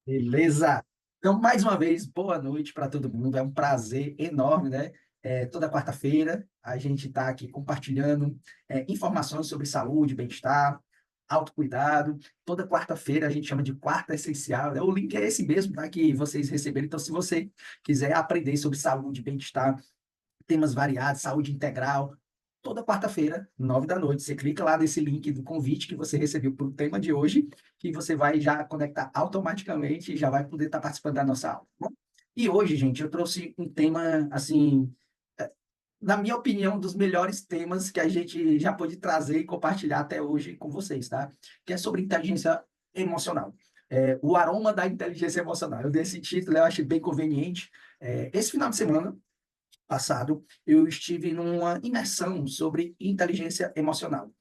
Beleza? Então, mais uma vez, boa noite para todo mundo. É um prazer enorme, né? Toda quarta-feira a gente está aqui compartilhando informações sobre saúde, bem-estar, autocuidado. Toda quarta-feira a gente chama de quarta essencial, né? O link é esse mesmo, tá? Que vocês receberam. Então, se você quiser aprender sobre saúde, bem-estar, temas variados, saúde integral. Toda quarta-feira, 9 da noite, você clica lá nesse link do convite que você recebeu para o tema de hoje, que você vai já conectar automaticamente e já vai poder estar participando da nossa aula. Tá bom? E hoje, gente, eu trouxe um tema, assim, eh, na minha opinião, um dos melhores temas que a gente já pôde trazer e compartilhar até hoje com vocês, tá? Que é sobre inteligência emocional. O aroma da inteligência emocional. Eu dei esse título, eu achei bem conveniente. Esse final de semana, passado, eu estive numa imersão sobre inteligência emocional.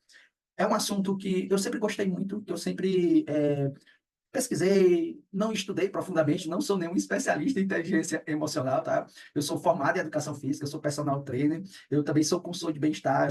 É um assunto que eu sempre gostei muito, que eu sempre pesquisei, não estudei profundamente, não sou nenhum especialista em inteligência emocional, tá? Eu sou formado em educação física, eu sou personal trainer, eu também sou consultor de bem-estar,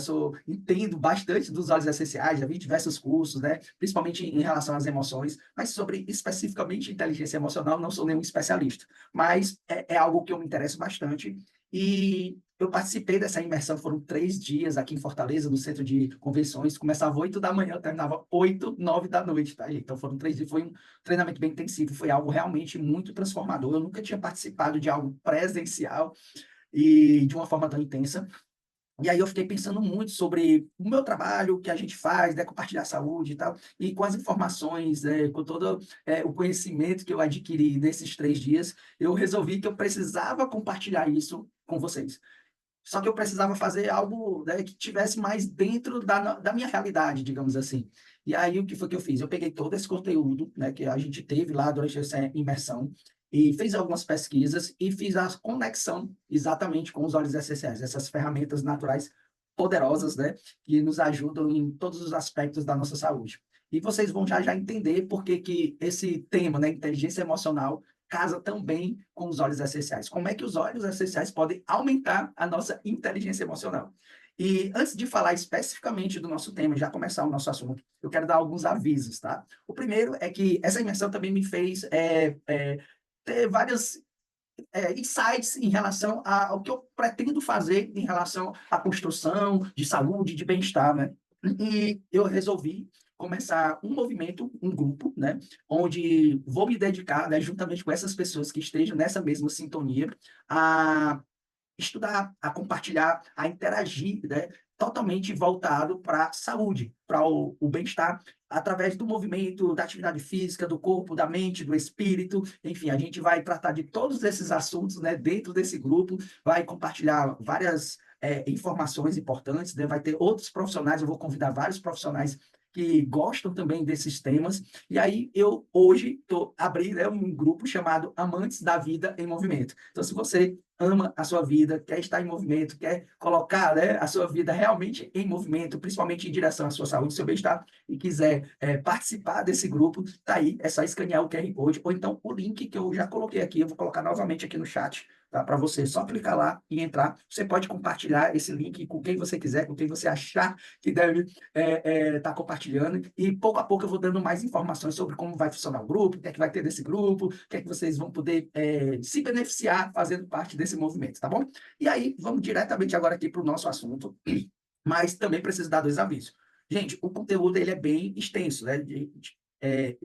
entendo bastante dos óleos essenciais, já vi diversos cursos, né? Principalmente em relação às emoções, mas sobre especificamente inteligência emocional, não sou nenhum especialista. Mas é algo que eu me interesso bastante e eu participei dessa imersão, foram 3 dias aqui em Fortaleza, no centro de convenções. Começava 8 da manhã, terminava 8, 9 da noite, tá? Então foram 3 dias, foi um treinamento bem intensivo, foi algo realmente muito transformador. Eu nunca tinha participado de algo presencial e de uma forma tão intensa. E aí eu fiquei pensando muito sobre o meu trabalho, o que a gente faz, né, compartilhar saúde e tal, e com as informações, com todo o conhecimento que eu adquiri nesses 3 dias, eu resolvi que eu precisava compartilhar isso com vocês. Só que eu precisava fazer algo, né, que tivesse mais dentro da minha realidade, digamos assim. E aí, o que foi que eu fiz? Eu peguei todo esse conteúdo, né, que a gente teve lá durante essa imersão, e fiz algumas pesquisas e fiz a conexão exatamente com os óleos essenciais, essas ferramentas naturais poderosas, né, que nos ajudam em todos os aspectos da nossa saúde. E vocês vão já entender por que que esse tema, né, inteligência emocional, casa tão bem com os óleos essenciais. Como é que os óleos essenciais podem aumentar a nossa inteligência emocional? E antes de falar especificamente do nosso tema, já começar o nosso assunto, eu quero dar alguns avisos, tá? O primeiro é que essa imersão também me fez ter vários insights em relação ao que eu pretendo fazer em relação à construção de saúde, de bem-estar, né? E eu resolvi começar um movimento, um grupo, né, onde vou me dedicar, né, juntamente com essas pessoas que estejam nessa mesma sintonia, a estudar, a compartilhar, a interagir, né, totalmente voltado para a saúde, para o bem-estar, através do movimento, da atividade física, do corpo, da mente, do espírito, enfim, a gente vai tratar de todos esses assuntos, né, dentro desse grupo, vai compartilhar várias informações importantes, né, vai ter outros profissionais, eu vou convidar vários profissionais que gostam também desses temas, e aí eu hoje estou abrindo, né, um grupo chamado Amantes da Vida em Movimento. Então, se você ama a sua vida, quer estar em movimento, quer colocar, né, a sua vida realmente em movimento, principalmente em direção à sua saúde, seu bem-estar, e quiser participar desse grupo, tá aí, é só escanear o QR Code, ou então o link que eu já coloquei aqui, eu vou colocar novamente aqui no chat, tá, para você só clicar lá e entrar. Você pode compartilhar esse link com quem você quiser, com quem você achar que deve estar compartilhando, e pouco a pouco eu vou dando mais informações sobre como vai funcionar o grupo, o que é que vai ter nesse grupo, o que é que vocês vão poder se beneficiar fazendo parte desse movimento, tá bom? E aí, vamos diretamente agora aqui para o nosso assunto, mas também preciso dar 2 avisos. Gente, o conteúdo ele é bem extenso, né?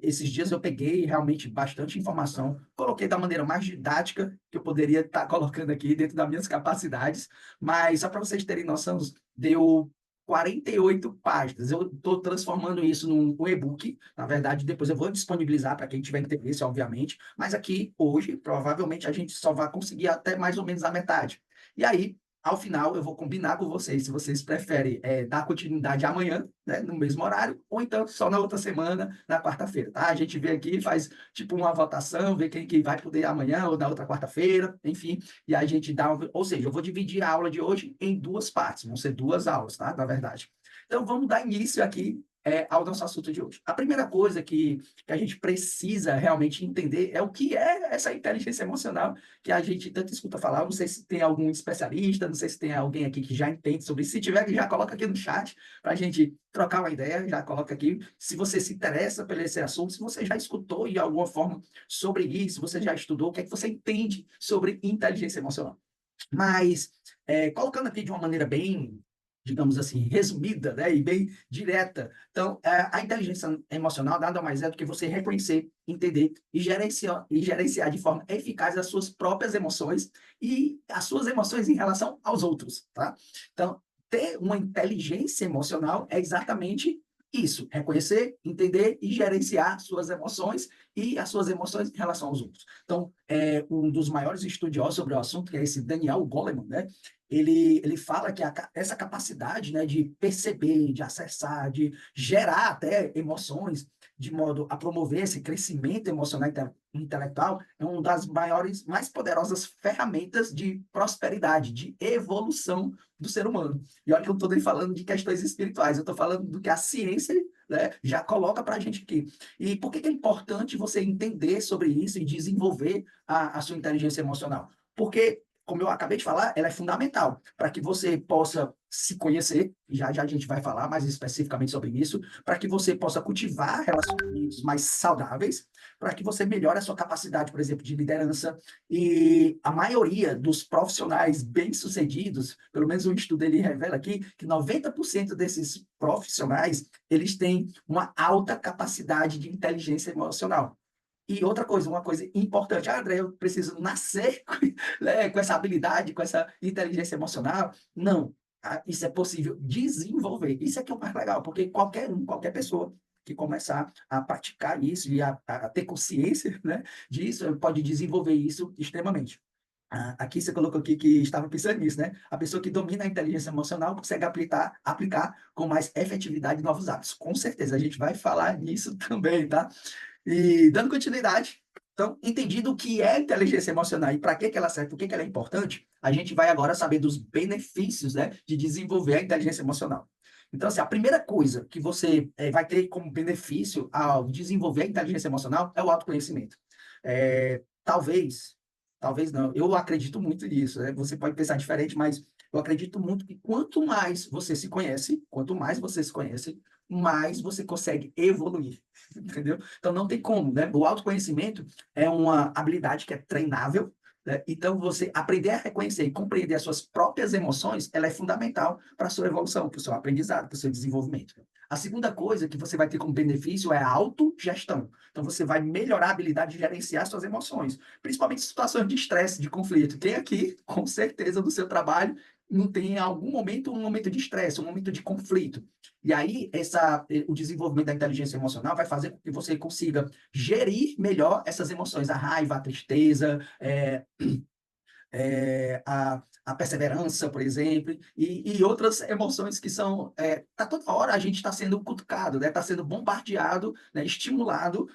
Esses dias eu peguei realmente bastante informação, coloquei da maneira mais didática que eu poderia estar colocando aqui dentro das minhas capacidades, mas só para vocês terem noção, deu 48 páginas. Eu estou transformando isso num e-book. Na verdade, depois eu vou disponibilizar para quem tiver interesse, obviamente. Mas aqui, hoje, provavelmente a gente só vai conseguir até mais ou menos a metade. E aí, ao final, eu vou combinar com vocês se vocês preferem dar continuidade amanhã, né, no mesmo horário, ou então só na outra semana, na quarta-feira, tá? A gente vê aqui, faz tipo uma votação, vê quem que vai poder amanhã ou na outra quarta-feira, enfim, e a gente dá, ou seja, eu vou dividir a aula de hoje em 2 partes, vão ser 2 aulas, tá? Na verdade. Então, vamos dar início aqui ao nosso assunto de hoje. A primeira coisa que a gente precisa realmente entender é o que é essa inteligência emocional que a gente tanto escuta falar. Eu não sei se tem algum especialista, não sei se tem alguém aqui que já entende sobre isso. Se tiver, já coloca aqui no chat para a gente trocar uma ideia, já coloca aqui. Se você se interessa por esse assunto, se você já escutou de alguma forma sobre isso, você já estudou, o que é que você entende sobre inteligência emocional? Mas, colocando aqui de uma maneira bem, digamos assim, resumida, né, e bem direta, então, a inteligência emocional nada mais é do que você reconhecer, entender e gerenciar de forma eficaz as suas próprias emoções e as suas emoções em relação aos outros, tá? Então, ter uma inteligência emocional é exatamente isso, reconhecer, entender e gerenciar suas emoções e as suas emoções em relação aos outros. Então, um dos maiores estudiosos sobre o assunto, que é esse Daniel Goleman, né? Ele fala que essa capacidade, né, de perceber, de acessar, de gerar até emoções, de modo a promover esse crescimento emocional e intelectual, é uma das maiores, mais poderosas ferramentas de prosperidade, de evolução do ser humano. E olha que eu estou nem falando de questões espirituais, eu estou falando do que a ciência, né, já coloca para a gente aqui. E por que é importante você entender sobre isso e desenvolver a sua inteligência emocional? Porque, como eu acabei de falar, ela é fundamental para que você possa se conhecer, e já já a gente vai falar mais especificamente sobre isso, para que você possa cultivar relacionamentos mais saudáveis, para que você melhore a sua capacidade, por exemplo, de liderança. E a maioria dos profissionais bem-sucedidos, pelo menos um estudo ele revela aqui, que 90% desses profissionais, eles têm uma alta capacidade de inteligência emocional. E outra coisa, uma coisa importante, André, eu preciso nascer né, com essa habilidade, com essa inteligência emocional. Não, isso é possível desenvolver. Isso é que é o mais legal, porque qualquer pessoa que começar a praticar isso e a ter consciência, né, disso, pode desenvolver isso extremamente. Aqui você colocou aqui que estava pensando nisso, né? A pessoa que domina a inteligência emocional consegue aplicar com mais efetividade novos hábitos. Com certeza, a gente vai falar nisso também, tá? E dando continuidade, então, entendido o que é inteligência emocional e para que ela serve, por que ela é importante, a gente vai agora saber dos benefícios, né, de desenvolver a inteligência emocional. Então, assim, a primeira coisa que você vai ter como benefício ao desenvolver a inteligência emocional é o autoconhecimento. Talvez não, eu acredito muito nisso, né? Você pode pensar diferente, mas eu acredito muito que quanto mais você se conhece, mais você consegue evoluir, entendeu? Então não tem como, né? O autoconhecimento é uma habilidade que é treinável, né? Então você aprender a reconhecer e compreender as suas próprias emoções, ela é fundamental para a sua evolução, para o seu aprendizado, para o seu desenvolvimento. A segunda coisa que você vai ter como benefício é a autogestão. Então você vai melhorar a habilidade de gerenciar suas emoções, principalmente em situações de estresse, de conflito. Quem aqui, com certeza, no seu trabalho, não tem em algum momento um momento de estresse, um momento de conflito. E aí, o desenvolvimento da inteligência emocional vai fazer com que você consiga gerir melhor essas emoções, a raiva, a tristeza, a perseverança, por exemplo, e outras emoções que são. Tá toda hora a gente está sendo cutucado, né? Está sendo bombardeado, né? Estimulado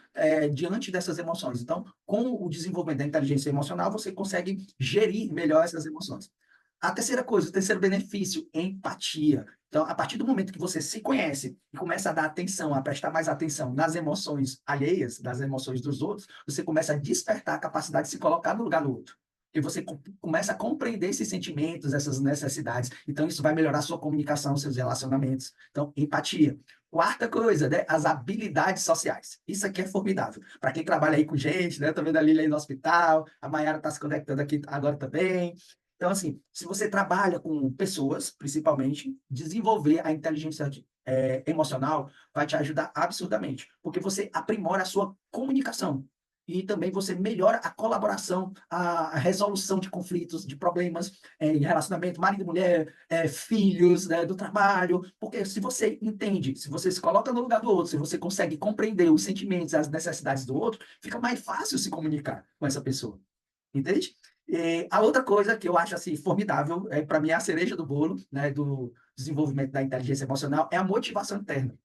diante dessas emoções. Então, com o desenvolvimento da inteligência emocional, você consegue gerir melhor essas emoções. A terceira coisa, o terceiro benefício, empatia. Então, a partir do momento que você se conhece e começa a dar atenção, a prestar mais atenção nas emoções alheias, das emoções dos outros, você começa a despertar a capacidade de se colocar no lugar do outro. E você começa a compreender esses sentimentos, essas necessidades. Então, isso vai melhorar a sua comunicação, seus relacionamentos. Então, empatia. Quarta coisa, né? As habilidades sociais. Isso aqui é formidável. Para quem trabalha aí com gente, né? Estou vendo a Lília aí no hospital, a Mayara está se conectando aqui agora também. Então, assim, se você trabalha com pessoas, principalmente, desenvolver a inteligência emocional vai te ajudar absurdamente, porque você aprimora a sua comunicação e também você melhora a colaboração, a resolução de conflitos, de problemas em relacionamento, marido e mulher, filhos, né, do trabalho, porque se você entende, se você se coloca no lugar do outro, se você consegue compreender os sentimentos, as necessidades do outro, fica mais fácil se comunicar com essa pessoa, entende? E a outra coisa que eu acho assim formidável, para mim é a cereja do bolo, né, do desenvolvimento da inteligência emocional, é a motivação interna.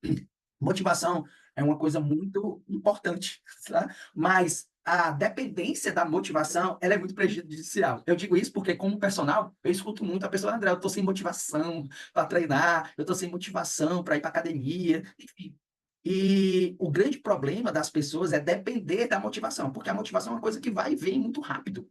Motivação é uma coisa muito importante, tá? Mas a dependência da motivação, ela é muito prejudicial. Eu digo isso porque, como personal, eu escuto muito a pessoa, André, eu estou sem motivação para treinar, eu estou sem motivação para ir para academia, enfim. E o grande problema das pessoas é depender da motivação, porque a motivação é uma coisa que vai e vem muito rápido.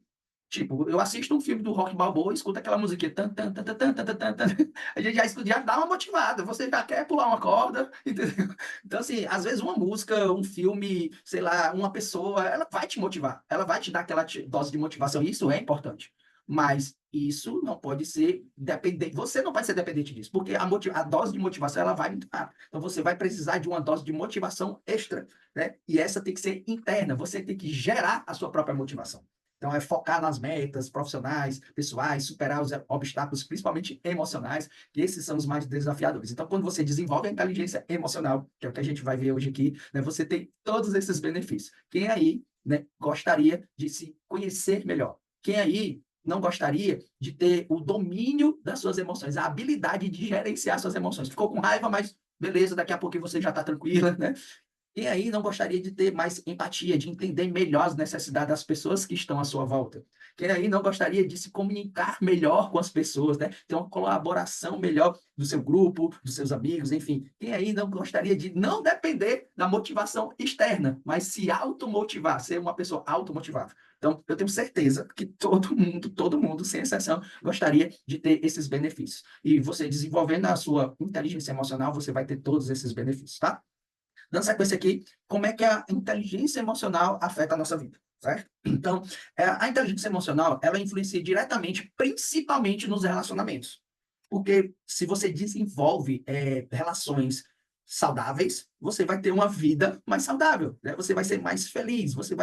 Tipo, eu assisto um filme do Rock Balboa, escuto aquela musiquinha, tan, tan, tan, tan, tan, tan, tan, tan, a gente já, escuta, já dá uma motivada, você já quer pular uma corda, entendeu? Então, assim, às vezes uma música, um filme, sei lá, uma pessoa, ela vai te motivar, ela vai te dar aquela dose de motivação, e isso é importante. Mas isso não pode ser dependente, você não pode ser dependente disso, porque a dose de motivação, ela vai muito rápido. Então, você vai precisar de uma dose de motivação extra, né? E essa tem que ser interna, você tem que gerar a sua própria motivação. Então, é focar nas metas profissionais, pessoais, superar os obstáculos, principalmente emocionais, que esses são os mais desafiadores. Então, quando você desenvolve a inteligência emocional, que é o que a gente vai ver hoje aqui, né, você tem todos esses benefícios. Quem aí, né, gostaria de se conhecer melhor? Quem aí não gostaria de ter o domínio das suas emoções, a habilidade de gerenciar suas emoções? Ficou com raiva, mas beleza, daqui a pouco você já está tranquila, né? E aí não gostaria de ter mais empatia, de entender melhor as necessidades das pessoas que estão à sua volta. Quem aí não gostaria de se comunicar melhor com as pessoas, né? Ter uma colaboração melhor do seu grupo, dos seus amigos, enfim. Quem aí não gostaria de não depender da motivação externa, mas se automotivar, ser uma pessoa automotivada. Então, eu tenho certeza que todo mundo, sem exceção, gostaria de ter esses benefícios. E você desenvolvendo a sua inteligência emocional, você vai ter todos esses benefícios, tá? Dando sequência aqui, como é que a inteligência emocional afeta a nossa vida, certo? Então, a inteligência emocional, ela influencia diretamente, principalmente nos relacionamentos. Porque se você desenvolve relações saudáveis, você vai ter uma vida mais saudável, né? Você vai ser mais feliz, você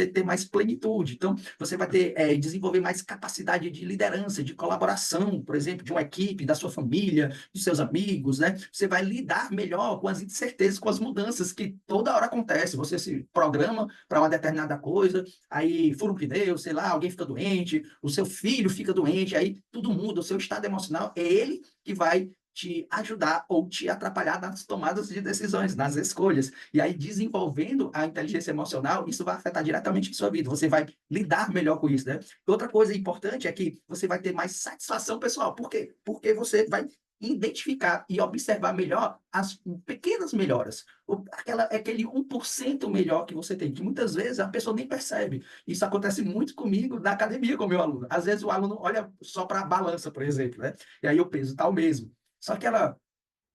ter mais plenitude. Então, você vai ter, desenvolver mais capacidade de liderança, de colaboração, por exemplo, de uma equipe, da sua família, dos seus amigos, né? Você vai lidar melhor com as incertezas, com as mudanças que toda hora acontecem. Você se programa para uma determinada coisa, aí fura um pneu, sei lá, alguém fica doente, o seu filho fica doente, aí tudo muda, o seu estado emocional é ele que vai te ajudar ou te atrapalhar nas tomadas de decisões, nas escolhas. E aí, desenvolvendo a inteligência emocional, isso vai afetar diretamente a sua vida. Você vai lidar melhor com isso, né? Outra coisa importante é que você vai ter mais satisfação pessoal. Por quê? Porque você vai identificar e observar melhor as pequenas melhoras. Aquele 1% melhor que você tem, que muitas vezes a pessoa nem percebe. Isso acontece muito comigo na academia com o meu aluno. Às vezes o aluno olha só para a balança, por exemplo, né? E aí o peso está o mesmo. Só que ela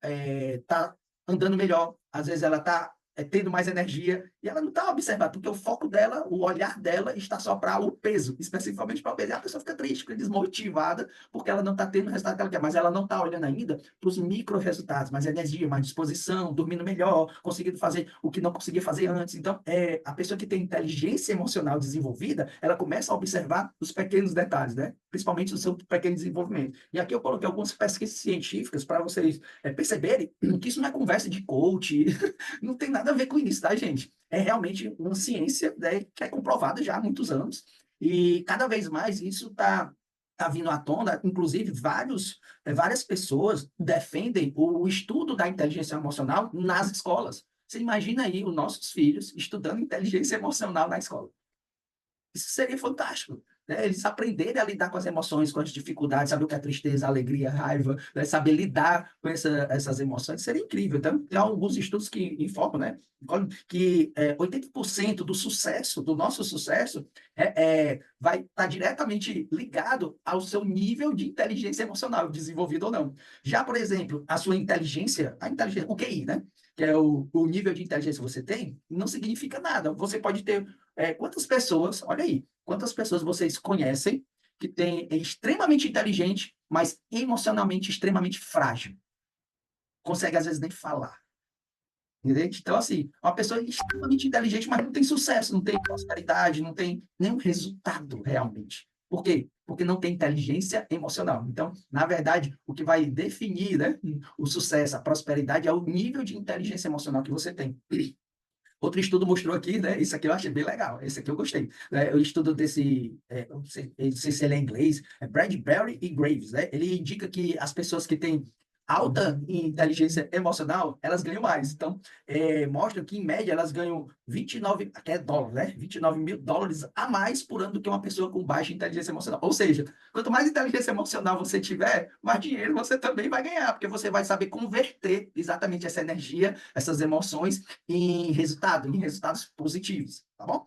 está andando melhor, às vezes ela está tendo mais energia, e ela não está observando, porque o foco dela, o olhar dela está só para o peso, especificamente para o peso. E a pessoa fica triste, fica desmotivada, porque ela não está tendo o resultado que ela quer, mas ela não está olhando ainda para os micro resultados, mais energia, mais disposição, dormindo melhor, conseguindo fazer o que não conseguia fazer antes. Então, a pessoa que tem inteligência emocional desenvolvida, ela começa a observar os pequenos detalhes, né? Principalmente o seu pequeno desenvolvimento. E aqui eu coloquei algumas pesquisas científicas para vocês perceberem que isso não é conversa de coach, não tem nada a ver com isso, tá, gente? É realmente uma ciência, né, que é comprovada já há muitos anos, e cada vez mais isso está vindo à tona, inclusive várias pessoas defendem o estudo da inteligência emocional nas escolas. Você imagina aí os nossos filhos estudando inteligência emocional na escola. Isso seria fantástico, né? Eles aprenderem a lidar com as emoções, com as dificuldades, saber o que é tristeza, alegria, raiva, né? Saber lidar com essas emoções, seria incrível. Então, tem alguns estudos que informam, né? Que 80% do sucesso, do nosso sucesso, vai estar diretamente ligado ao seu nível de inteligência emocional, desenvolvido ou não. Já, por exemplo, a inteligência, o QI, né? Que é o nível de inteligência que você tem, não significa nada. Você pode ter quantas pessoas, olha aí, quantas pessoas vocês conhecem que é extremamente inteligente, mas emocionalmente extremamente frágil? Consegue, às vezes, nem falar. Entende? Então, assim, uma pessoa extremamente inteligente, mas não tem sucesso, não tem prosperidade, não tem nenhum resultado realmente. Por quê? Porque não tem inteligência emocional. Então, na verdade, o que vai definir, né, o sucesso, a prosperidade é o nível de inteligência emocional que você tem. Outro estudo mostrou aqui, né? Isso aqui eu achei bem legal. Esse aqui eu gostei. O estudo desse, eu não sei se ele é inglês, é Bradbury e Graves, né? Ele indica que as pessoas que têm alta em inteligência emocional, elas ganham mais. Então, mostra que, em média, elas ganham 29, que é dólar, né? 29 mil dólares a mais por ano do que uma pessoa com baixa inteligência emocional. Ou seja, quanto mais inteligência emocional você tiver, mais dinheiro você também vai ganhar, porque você vai saber converter exatamente essa energia, essas emoções, em resultados positivos, tá bom?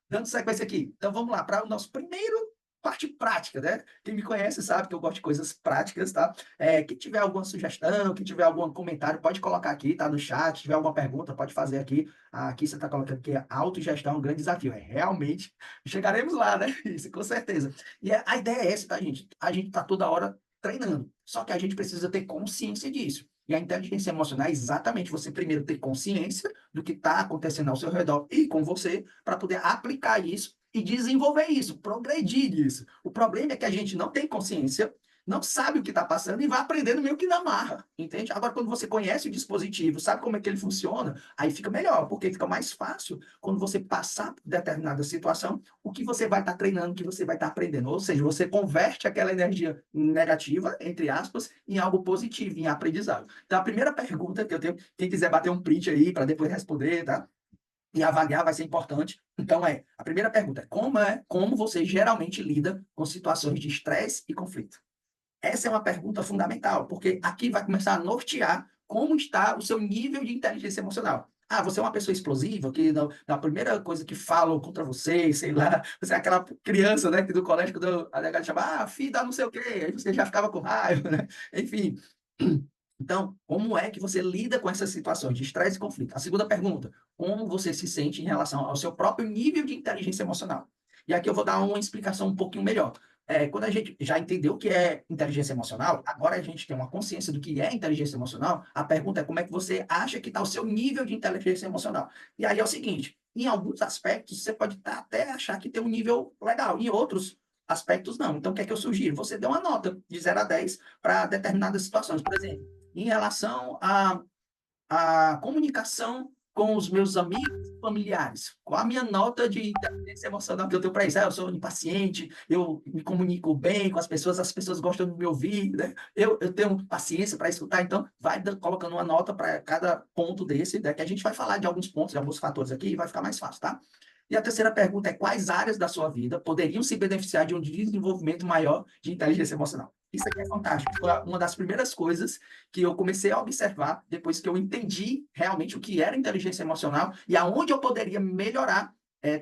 Dando sequência aqui. Então, vamos lá para o nosso primeiro parte prática, né? Quem me conhece sabe que eu gosto de coisas práticas, tá? Quem tiver alguma sugestão, quem tiver algum comentário, pode colocar aqui, tá no chat. Se tiver alguma pergunta, pode fazer aqui. Aqui você está colocando que a autogestão é um grande desafio. Realmente, chegaremos lá, né? Isso, com certeza. E a ideia é essa, tá, gente? A gente está toda hora treinando. Só que a gente precisa ter consciência disso. E a inteligência emocional é exatamente você primeiro ter consciência do que está acontecendo ao seu redor e com você, para poder aplicar isso e desenvolver isso, progredir nisso. O problema é que a gente não tem consciência, não sabe o que está passando e vai aprendendo meio que na marra, entende? Agora, quando você conhece o dispositivo, sabe como é que ele funciona, aí fica melhor, porque fica mais fácil quando você passar por determinada situação, o que você vai estar treinando, o que você vai estar aprendendo. Ou seja, você converte aquela energia negativa, entre aspas, em algo positivo, em aprendizado. Então, a primeira pergunta que eu tenho, quem quiser bater um print aí para depois responder, tá? E avaliar vai ser importante. Então, a primeira pergunta como você geralmente lida com situações de estresse e conflito? Essa é uma pergunta fundamental, porque aqui vai começar a nortear como está o seu nível de inteligência emocional. Ah, você é uma pessoa explosiva, que na primeira coisa que falam contra você, sei lá, você é aquela criança, né, que do colégio, quando a negada chama, filho da não sei o quê, aí você já ficava com raiva, né? Enfim. Então, como é que você lida com essas situações de estresse e conflito? A segunda pergunta, como você se sente em relação ao seu próprio nível de inteligência emocional? E aqui eu vou dar uma explicação um pouquinho melhor. Quando a gente já entendeu o que é inteligência emocional, agora a gente tem uma consciência do que é inteligência emocional, a pergunta é como é que você acha que está o seu nível de inteligência emocional. E aí é o seguinte, em alguns aspectos você pode até achar que tem um nível legal, em outros aspectos não. Então, o que é que eu sugiro? Você dê uma nota de 0 a 10 para determinadas situações. Por exemplo, em relação à comunicação com os meus amigos e familiares. Qual a minha nota de inteligência emocional que eu tenho para isso? Eu sou impaciente, eu me comunico bem com as pessoas gostam de me ouvir, né? Eu tenho paciência para escutar, então vai colocando uma nota para cada ponto desse, né? Que a gente vai falar de alguns pontos, de alguns fatores aqui, e vai ficar mais fácil, tá? E a terceira pergunta é: quais áreas da sua vida poderiam se beneficiar de um desenvolvimento maior de inteligência emocional? Isso aqui é fantástico. Foi uma das primeiras coisas que eu comecei a observar depois que eu entendi realmente o que era inteligência emocional e aonde eu poderia melhorar,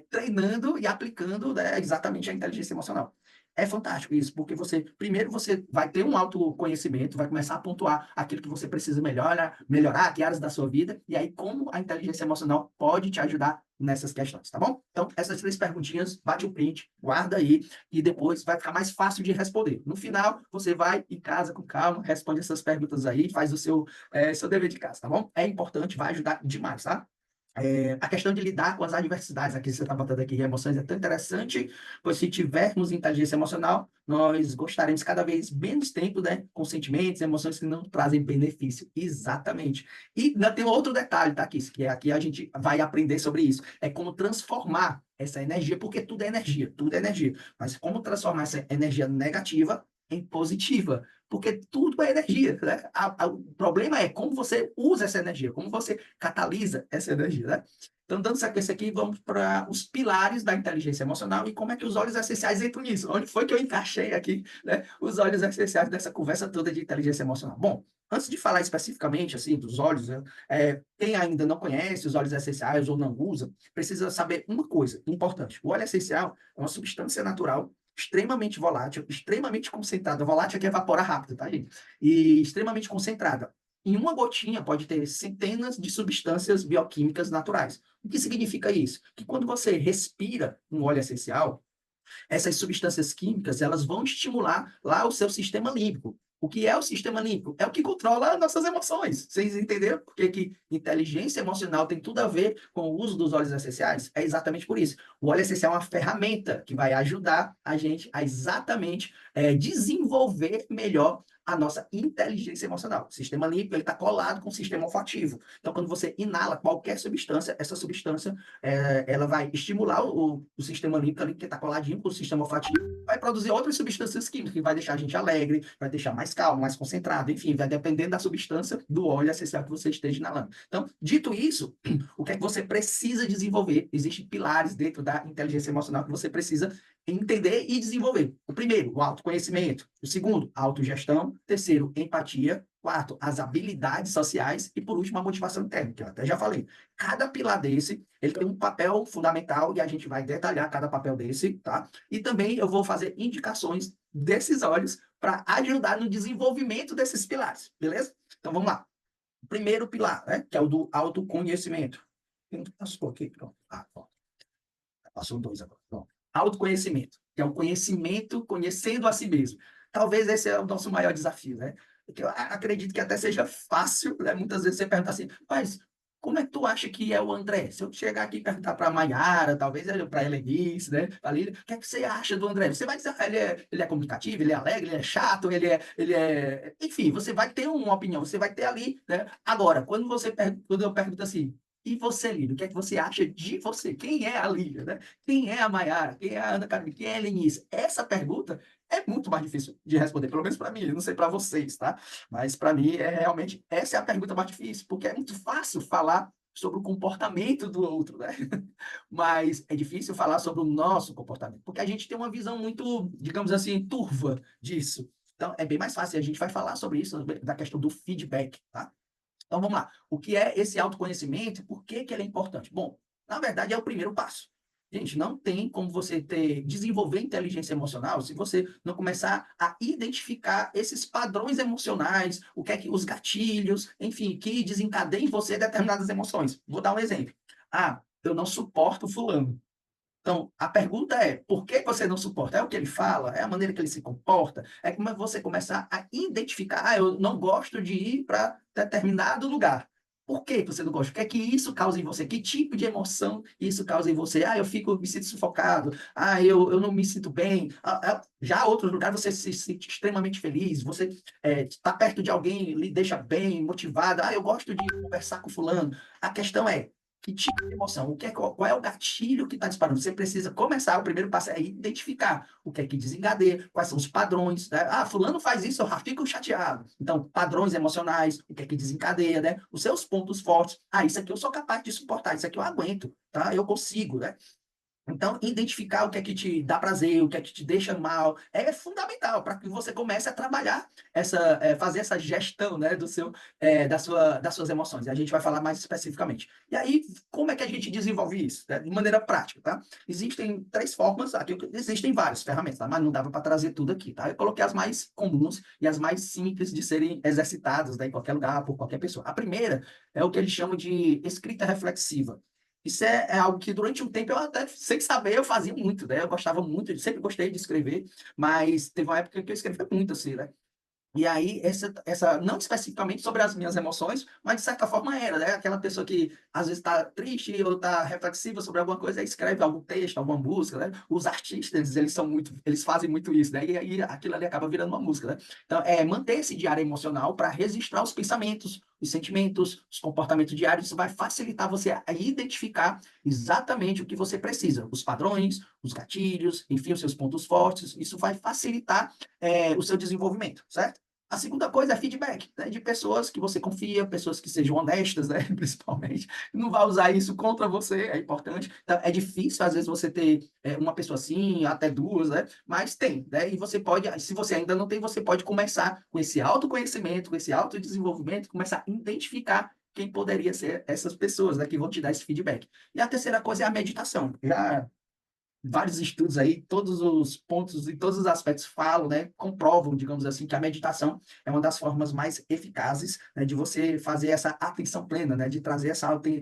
treinando e aplicando, né, exatamente a inteligência emocional. É fantástico isso, porque primeiro você vai ter um autoconhecimento, vai começar a pontuar aquilo que você precisa melhorar, que áreas da sua vida, e aí como a inteligência emocional pode te ajudar nessas questões, tá bom? Então, essas 3 perguntinhas, bate o print, guarda aí, e depois vai ficar mais fácil de responder. No final, você vai em casa com calma, responde essas perguntas aí, faz o seu dever de casa, tá bom? É importante, vai ajudar demais, tá? A questão de lidar com as adversidades, aqui você está botando aqui emoções, é tão interessante, pois se tivermos inteligência emocional, nós gostaremos cada vez menos tempo, né, com sentimentos, emoções que não trazem benefício. Exatamente. E ainda tem outro detalhe, tá, que aqui a gente vai aprender sobre isso, é como transformar essa energia, porque tudo é energia, mas como transformar essa energia negativa em positiva, porque tudo é energia, né? O problema é como você usa essa energia, como você catalisa essa energia, né? Então, dando sequência aqui, vamos para os pilares da inteligência emocional e como é que os óleos essenciais entram nisso. Onde foi que eu encaixei aqui, né, os óleos essenciais dessa conversa toda de inteligência emocional? Bom, antes de falar especificamente assim dos óleos, né, quem ainda não conhece os óleos essenciais ou não usa, precisa saber uma coisa importante. O óleo essencial é uma substância natural extremamente volátil, extremamente concentrada. Volátil é que evapora rápido, tá, gente? E extremamente concentrada. Em uma gotinha pode ter centenas de substâncias bioquímicas naturais. O que significa isso? Que quando você respira um óleo essencial, essas substâncias químicas, elas vão estimular lá o seu sistema límbico. O que é o sistema límbico? É o que controla nossas emoções. Vocês entenderam por que inteligência emocional tem tudo a ver com o uso dos óleos essenciais? É exatamente por isso. O óleo essencial é uma ferramenta que vai ajudar a gente a exatamente desenvolver melhor a nossa inteligência emocional. O sistema límbico está colado com o sistema olfativo. Então, quando você inala qualquer substância, essa substância ela vai estimular o sistema límbico ali, que está coladinho com o sistema olfativo, vai produzir outras substâncias químicas, que vai deixar a gente alegre, vai deixar mais calmo, mais concentrado, enfim, vai dependendo da substância do óleo essencial que você esteja inalando. Então, dito isso, o que é que você precisa desenvolver? Existem pilares dentro da inteligência emocional que você precisa entender e desenvolver. O primeiro, o autoconhecimento. O segundo, a autogestão. Terceiro, empatia. Quarto, as habilidades sociais. E, por último, a motivação interna, que eu até já falei. Cada pilar desse, ele tem um papel fundamental e a gente vai detalhar cada papel desse, tá? E também eu vou fazer indicações decisórias para ajudar no desenvolvimento desses pilares, beleza? Então, vamos lá. O primeiro pilar, né, que é o do autoconhecimento. Passou aqui, pronto. Passou dois agora. Pronto. Autoconhecimento, que é o conhecimento conhecendo a si mesmo. Talvez esse é o nosso maior desafio, né? Porque eu acredito que até seja fácil, né? Muitas vezes você pergunta assim, mas como é que tu acha que é o André? Se eu chegar aqui e perguntar para a Maiara, talvez para a Helenice, né? Ali, o que é que você acha do André? Você vai dizer, ah, ele é comunicativo, ele é alegre, ele é chato, ele é... Enfim, você vai ter uma opinião, você vai ter ali, né? Agora, quando eu pergunto assim, e você, Lídia, o que é que você acha de você? Quem é a Lídia, né? Quem é a Maiara? Quem é a Ana Carolina? Quem é a Helenice? Essa pergunta é muito mais difícil de responder, pelo menos para mim, eu não sei para vocês, tá? Mas para mim, realmente, essa é a pergunta mais difícil, porque é muito fácil falar sobre o comportamento do outro, né? Mas é difícil falar sobre o nosso comportamento, porque a gente tem uma visão muito, digamos assim, turva disso. Então, é bem mais fácil. A gente vai falar sobre isso, da questão do feedback, tá? Então, vamos lá. O que é esse autoconhecimento e por que ele é importante? Bom, na verdade, é o primeiro passo. Gente, não tem como você desenvolver inteligência emocional se você não começar a identificar esses padrões emocionais, o que é que os gatilhos, enfim, que desencadeiam em você determinadas emoções. Vou dar um exemplo. Ah, eu não suporto fulano. Então, a pergunta é, por que você não suporta? É o que ele fala? É a maneira que ele se comporta? É como você começar a identificar, ah, eu não gosto de ir para determinado lugar. Por que você não gosta? O que é que isso causa em você? Que tipo de emoção isso causa em você? Ah, me sinto sufocado. Ah, eu não me sinto bem. Já outros lugares você se sente extremamente feliz. Você está perto de alguém, lhe deixa bem, motivado. Ah, eu gosto de conversar com fulano. A questão é, que tipo de emoção? Qual é o gatilho que está disparando? Você precisa começar, o primeiro passo é identificar o que é que desencadeia, quais são os padrões, né? Ah, fulano faz isso, eu já fico chateado. Então, padrões emocionais, o que é que desencadeia, né? Os seus pontos fortes. Ah, isso aqui eu sou capaz de suportar, isso aqui eu aguento, tá? Eu consigo, né? Então, identificar o que é que te dá prazer, o que é que te deixa mal, é fundamental para que você comece a trabalhar fazer essa gestão, né, das suas emoções. E a gente vai falar mais especificamente. E aí, como é que a gente desenvolve isso? Né? De maneira prática, tá? Existem três formas, aqui existem várias ferramentas, tá? Mas não dava para trazer tudo aqui, tá? Eu coloquei as mais comuns e as mais simples de serem exercitadas, né, em qualquer lugar, por qualquer pessoa. A primeira é o que eles chamam de escrita reflexiva. Isso é algo que durante um tempo eu até, sem saber, eu fazia muito, né? Eu gostava muito, sempre gostei de escrever, mas teve uma época que eu escrevia muito assim, né? E aí, não especificamente sobre as minhas emoções, mas de certa forma era, né? Aquela pessoa que às vezes está triste ou está reflexiva sobre alguma coisa, aí escreve algum texto, alguma música, né? Os artistas, eles fazem muito isso, né? E aí aquilo ali acaba virando uma música, né? Então, manter esse diário emocional para registrar os pensamentos, os sentimentos, os comportamentos diários, isso vai facilitar você a identificar exatamente o que você precisa, os padrões, os gatilhos, enfim, os seus pontos fortes, isso vai facilitar o seu desenvolvimento, certo? A segunda coisa é feedback, né, de pessoas que você confia, pessoas que sejam honestas, né, principalmente. Não vai usar isso contra você, é importante. Então, é difícil, às vezes, você ter uma pessoa assim, até duas, né? Mas tem, né? E você pode, se você ainda não tem, você pode começar com esse autoconhecimento, com esse autodesenvolvimento, começar a identificar quem poderia ser essas pessoas, né, que vão te dar esse feedback. E a terceira coisa é a meditação. Já vários estudos aí, todos os pontos e todos os aspectos falam, né, comprovam, digamos assim, que a meditação é uma das formas mais eficazes, né, de você fazer essa atenção plena, né, de trazer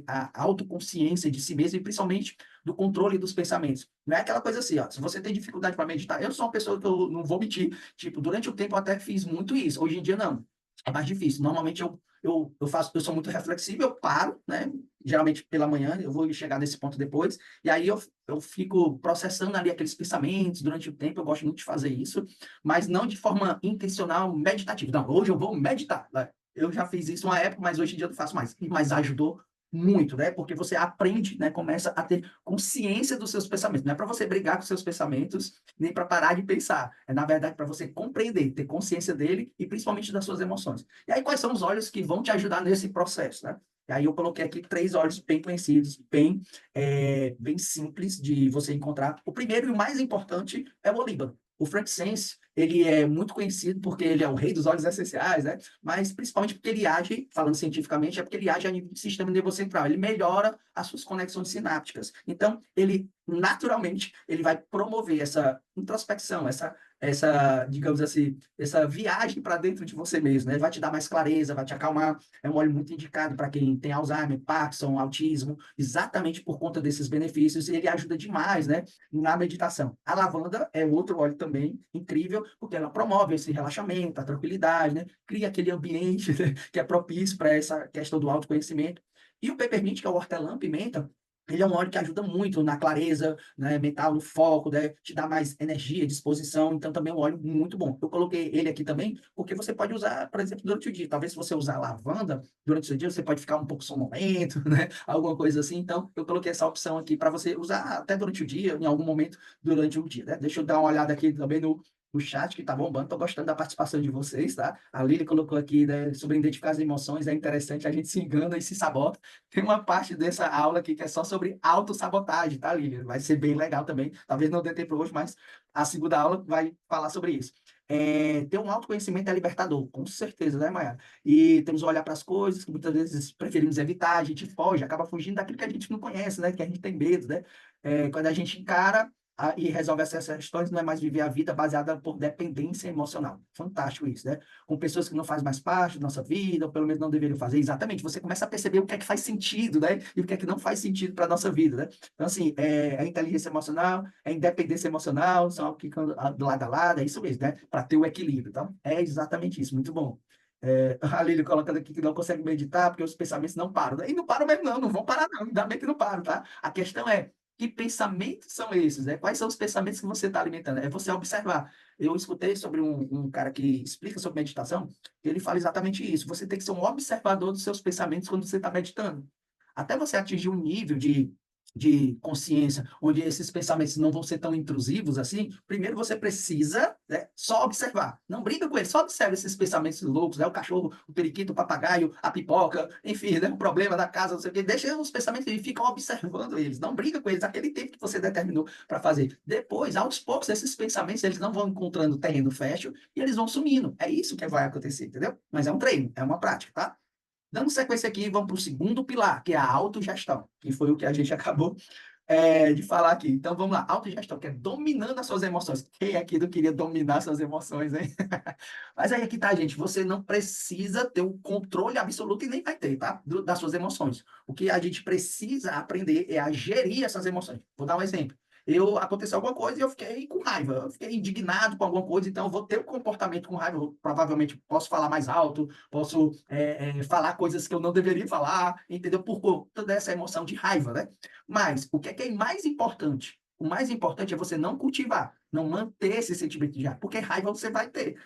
a autoconsciência de si mesmo e principalmente do controle dos pensamentos. Não é aquela coisa assim, ó, se você tem dificuldade para meditar, eu sou uma pessoa que eu não vou mentir, tipo, durante o tempo eu até fiz muito isso, hoje em dia não. é mais difícil. Normalmente eu sou muito reflexível, eu paro, né? Geralmente pela manhã, eu vou chegar nesse ponto depois, e aí eu fico processando ali aqueles pensamentos durante o tempo, eu gosto muito de fazer isso, mas não de forma intencional, meditativa. Não, hoje eu vou meditar, né? Eu já fiz isso uma época, mas hoje em dia eu não faço mais. Mas ajudou muito, né? Porque você aprende, né? Começa a ter consciência dos seus pensamentos. Não é para você brigar com seus pensamentos, nem para parar de pensar. É, na verdade, para você compreender, ter consciência dele e principalmente das suas emoções. E aí, quais são os olhos que vão te ajudar nesse processo, né? E aí eu coloquei aqui 3 olhos bem conhecidos, bem simples de você encontrar. O primeiro e o mais importante é o Olíbano. O frankincense, ele é muito conhecido porque ele é o rei dos óleos essenciais, né? Mas principalmente porque ele age, falando cientificamente, é porque ele age a nível do sistema nervoso central. Ele melhora as suas conexões sinápticas. Então, ele naturalmente ele vai promover essa introspecção, digamos assim, essa viagem para dentro de você mesmo, né? Vai te dar mais clareza, vai te acalmar. É um óleo muito indicado para quem tem Alzheimer, Parkinson, autismo, exatamente por conta desses benefícios. E ele ajuda demais, né, na meditação. A lavanda é outro óleo também incrível, porque ela promove esse relaxamento, a tranquilidade, né? Cria aquele ambiente, né, que é propício para essa questão do autoconhecimento. E o peppermint, que é o hortelã-pimenta, ele é um óleo que ajuda muito na clareza, né, mental, no foco, né, te dá mais energia, disposição, então também é um óleo muito bom. Eu coloquei ele aqui também, porque você pode usar, por exemplo, durante o dia. Talvez se você usar lavanda durante o seu dia, você pode ficar um pouco sonolento, né, alguma coisa assim. Então, eu coloquei essa opção aqui para você usar até durante o dia, em algum momento durante o dia, né? Deixa eu dar uma olhada aqui também no chat, que tá bombando. Tô gostando da participação de vocês, tá? A Lili colocou aqui, né, sobre identificar as emoções, é interessante, a gente se engana e se sabota. Tem uma parte dessa aula aqui que é só sobre autossabotagem, tá, Lívia? Vai ser bem legal também. Talvez não dê tempo hoje, mas a segunda aula vai falar sobre isso. Ter um autoconhecimento é libertador, com certeza, né, Maia? E temos que olhar para as coisas que muitas vezes preferimos evitar, a gente foge, acaba fugindo daquilo que a gente não conhece, né? Que a gente tem medo, né? Quando a gente encara e resolve essas questões, não é mais viver a vida baseada por dependência emocional. Fantástico isso, né? Com pessoas que não fazem mais parte da nossa vida, ou pelo menos não deveriam fazer. Exatamente, você começa a perceber o que é que faz sentido, né? E o que é que não faz sentido para a nossa vida, né? Então, assim, é inteligência emocional, é independência emocional, são algo que ficam do lado a lado, é isso mesmo, né? Para ter o equilíbrio. Então, é exatamente isso, muito bom. A Lília colocando aqui que não consegue meditar porque os pensamentos não param, né? E não param mesmo, não, não vão parar, não. Ainda bem que não param, tá? A questão é que pensamentos são esses, né? Quais são os pensamentos que você está alimentando? É você observar. Eu escutei sobre um cara que explica sobre meditação, ele fala exatamente isso. Você tem que ser um observador dos seus pensamentos quando você está meditando. Até você atingir um nível de consciência, onde esses pensamentos não vão ser tão intrusivos assim, primeiro você precisa, né, só observar. Não briga com eles, só observa esses pensamentos loucos, né? O cachorro, o periquito, o papagaio, a pipoca, enfim, né? O problema da casa, não sei o quê. Deixa os pensamentos e fica observando eles. Não briga com eles, aquele tempo que você determinou para fazer. Depois, aos poucos, esses pensamentos eles não vão encontrando terreno fértil e eles vão sumindo. É isso que vai acontecer, entendeu? Mas é um treino, é uma prática, tá? Dando sequência aqui, vamos para o segundo pilar, que é a autogestão, que foi o que a gente acabou de falar aqui. Então, vamos lá. Autogestão, que é dominando as suas emoções. Quem aqui não queria dominar suas emoções, hein? Mas aí aqui tá, gente. Você não precisa ter o controle absoluto e nem vai ter, tá? Das suas emoções. O que a gente precisa aprender é a gerir essas emoções. Vou dar um exemplo. Aconteceu alguma coisa e eu fiquei com raiva, eu fiquei indignado com alguma coisa, então eu vou ter um comportamento com raiva, eu provavelmente posso falar mais alto, posso falar coisas que eu não deveria falar, entendeu? Por conta dessa emoção de raiva, né? Mas o que é mais importante? O mais importante é você não cultivar, não manter esse sentimento de raiva, porque raiva você vai ter.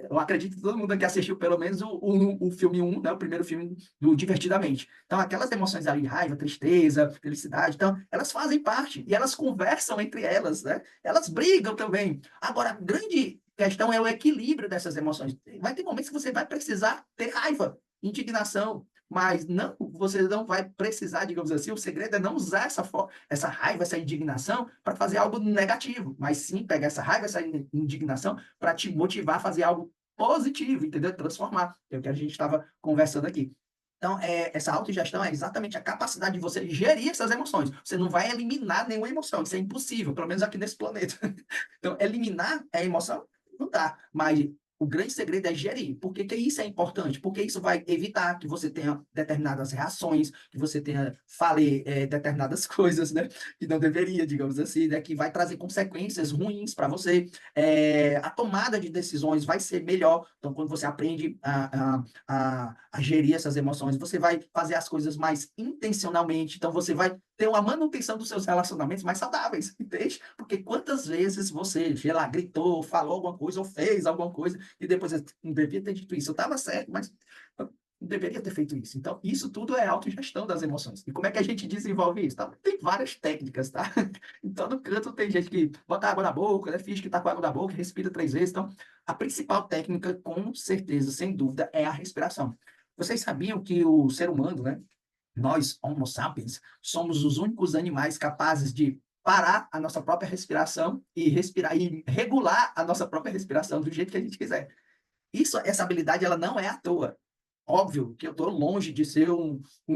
Eu acredito que todo mundo aqui assistiu pelo menos o filme um, né, o primeiro filme do Divertidamente. Então, aquelas emoções ali, raiva, tristeza, felicidade, então, elas fazem parte e elas conversam entre elas, né? Elas brigam também. Agora, a grande questão é o equilíbrio dessas emoções. Vai ter momentos que você vai precisar ter raiva, indignação, mas não, você não vai precisar, digamos assim, o segredo é não usar essa raiva, essa indignação para fazer algo negativo, mas sim pegar essa raiva, essa indignação para te motivar a fazer algo positivo, entendeu? Transformar, que é o que a gente estava conversando aqui. Então, essa autogestão é exatamente a capacidade de você gerir essas emoções. Você não vai eliminar nenhuma emoção, isso é impossível, pelo menos aqui nesse planeta. Então, eliminar a emoção não dá, mas O grande segredo é gerir. Por que que isso é importante? Porque isso vai evitar que você tenha determinadas reações, que você tenha, fale determinadas coisas, né? Que não deveria, digamos assim, né? Que vai trazer consequências ruins para você. A tomada de decisões vai ser melhor. Então, quando você aprende a gerir essas emoções, você vai fazer as coisas mais intencionalmente. Então, você vai ter uma manutenção dos seus relacionamentos mais saudáveis, entende? Porque quantas vezes você, sei lá, gritou, falou alguma coisa ou fez alguma coisa e depois eu não devia ter dito isso, eu estava certo, mas eu não deveria ter feito isso. Então, isso tudo é autogestão das emoções. E como é que a gente desenvolve isso? Tá? Tem várias técnicas, tá? Em todo canto tem gente que bota água na boca, né? Finge que tá com água na boca, respira 3 vezes. Então, a principal técnica, com certeza, sem dúvida, é a respiração. Vocês sabiam que o ser humano, né? Nós, Homo sapiens, somos os únicos animais capazes de parar a nossa própria respiração e respirar e regular a nossa própria respiração do jeito que a gente quiser. Essa habilidade, ela não é à toa. Óbvio que eu estou longe de ser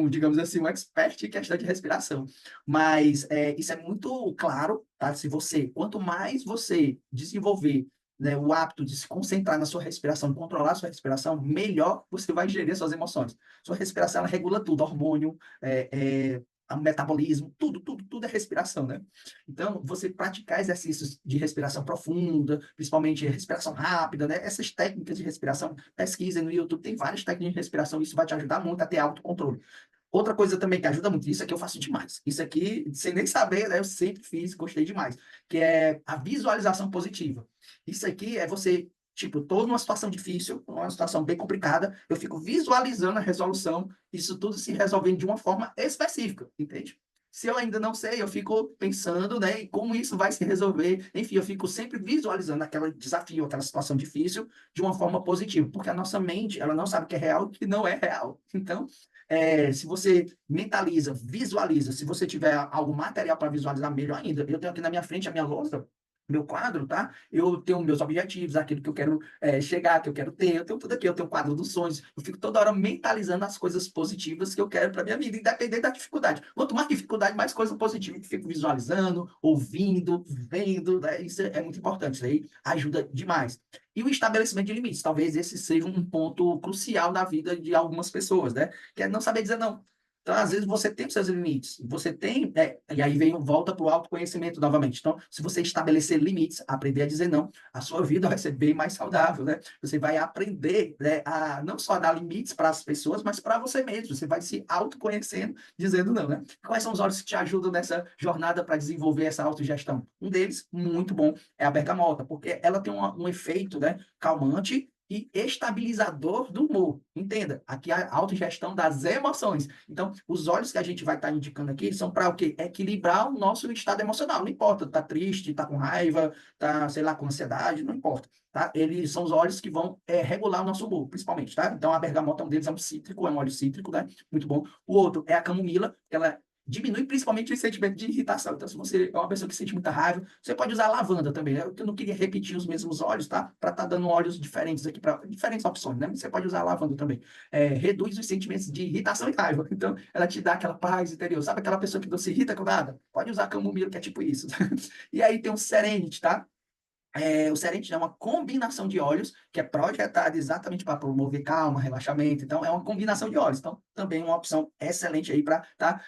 digamos assim, um expert em questão de respiração, mas isso é muito claro, tá? Se você, quanto mais você desenvolver, né, o hábito de se concentrar na sua respiração, controlar a sua respiração, melhor você vai gerir suas emoções. Sua respiração, ela regula tudo, hormônio, o metabolismo, tudo é respiração, né? Então, você praticar exercícios de respiração profunda, principalmente respiração rápida, né? Essas técnicas de respiração, pesquisa no YouTube, tem várias técnicas de respiração, isso vai te ajudar muito a ter autocontrole. Outra coisa também que ajuda muito, isso aqui eu faço demais. Isso aqui, sem nem saber, né, eu sempre fiz, gostei demais, que é a visualização positiva. Isso aqui é você, tipo, estou numa situação difícil, numa situação bem complicada, eu fico visualizando a resolução, isso tudo se resolvendo de uma forma específica, entende? Se eu ainda não sei, eu fico pensando, né, em como isso vai se resolver. Enfim, eu fico sempre visualizando aquele desafio, aquela situação difícil de uma forma positiva, porque a nossa mente, ela não sabe o que é real e o que não é real. Então, se você mentaliza, visualiza, se você tiver algo material para visualizar, melhor ainda. Eu tenho aqui na minha frente a minha lousa, meu quadro, tá? Eu tenho meus objetivos, aquilo que eu quero chegar, que eu quero ter, eu tenho tudo aqui, eu tenho o quadro dos sonhos, eu fico toda hora mentalizando as coisas positivas que eu quero para minha vida, independente da dificuldade. Quanto mais dificuldade, mais coisa positiva eu fico visualizando, ouvindo, vendo, né? Isso é muito importante, isso aí ajuda demais. E o estabelecimento de limites, talvez esse seja um ponto crucial na vida de algumas pessoas, né? Que é não saber dizer não. Então, às vezes, você tem os seus limites, você tem, e aí vem, volta para o autoconhecimento novamente. Então, se você estabelecer limites, aprender a dizer não, a sua vida vai ser bem mais saudável, né? Você vai aprender, né, a não só dar limites para as pessoas, mas para você mesmo. Você vai se autoconhecendo, dizendo não, né? Quais são os olhos que te ajudam nessa jornada para desenvolver essa autogestão? Um deles, muito bom, é a bergamota, porque ela tem um efeito, né, calmante e estabilizador do humor. Entenda, aqui é a autogestão das emoções. Então, os olhos que a gente vai estar indicando aqui são para o quê? Equilibrar o nosso estado emocional. Não importa, tá triste, tá com raiva, tá, sei lá, com ansiedade, não importa. Tá? Eles são os óleos que vão regular o nosso humor, principalmente, tá? Então, a bergamota, um deles é um cítrico, é um óleo cítrico, né? Muito bom. O outro é a camomila, que ela diminui principalmente o sentimento de irritação. Então, se você é uma pessoa que sente muita raiva, você pode usar lavanda também. Né? Eu não queria repetir os mesmos óleos, tá? Para estar dando óleos diferentes aqui, para diferentes opções, né? Você pode usar lavanda também. Reduz os sentimentos de irritação e raiva. Então, ela te dá aquela paz interior. Sabe aquela pessoa que não se irrita com nada? Pode usar camomila, que é tipo isso. E aí tem o Serenity, tá? O Serenity é uma combinação de óleos que é projetada exatamente para promover calma, relaxamento. Então, é uma combinação de óleos. Então, também uma opção excelente aí para estar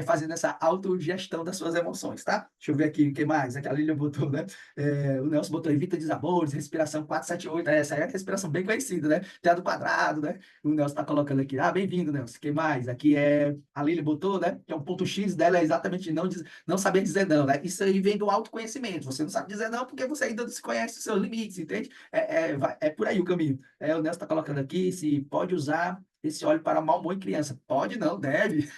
fazendo essa autogestão das suas emoções, tá? Deixa eu ver aqui o que mais. Aqui a Lilian botou, né? O Nelson botou evita desabores, respiração 478. Essa aí é a respiração bem conhecida, né? Teatro quadrado, né? O Nelson está colocando aqui. Ah, bem-vindo, Nelson. O que mais? Aqui a Lilian botou, né? Que é o ponto X dela, é exatamente não saber dizer não, né? Isso aí vem do autoconhecimento. Você não sabe dizer não porque você ainda não se conhece os seus limites, entende? É por aí o caminho. O Nelson está colocando aqui se pode usar esse óleo para mau humor em criança. Pode não, deve.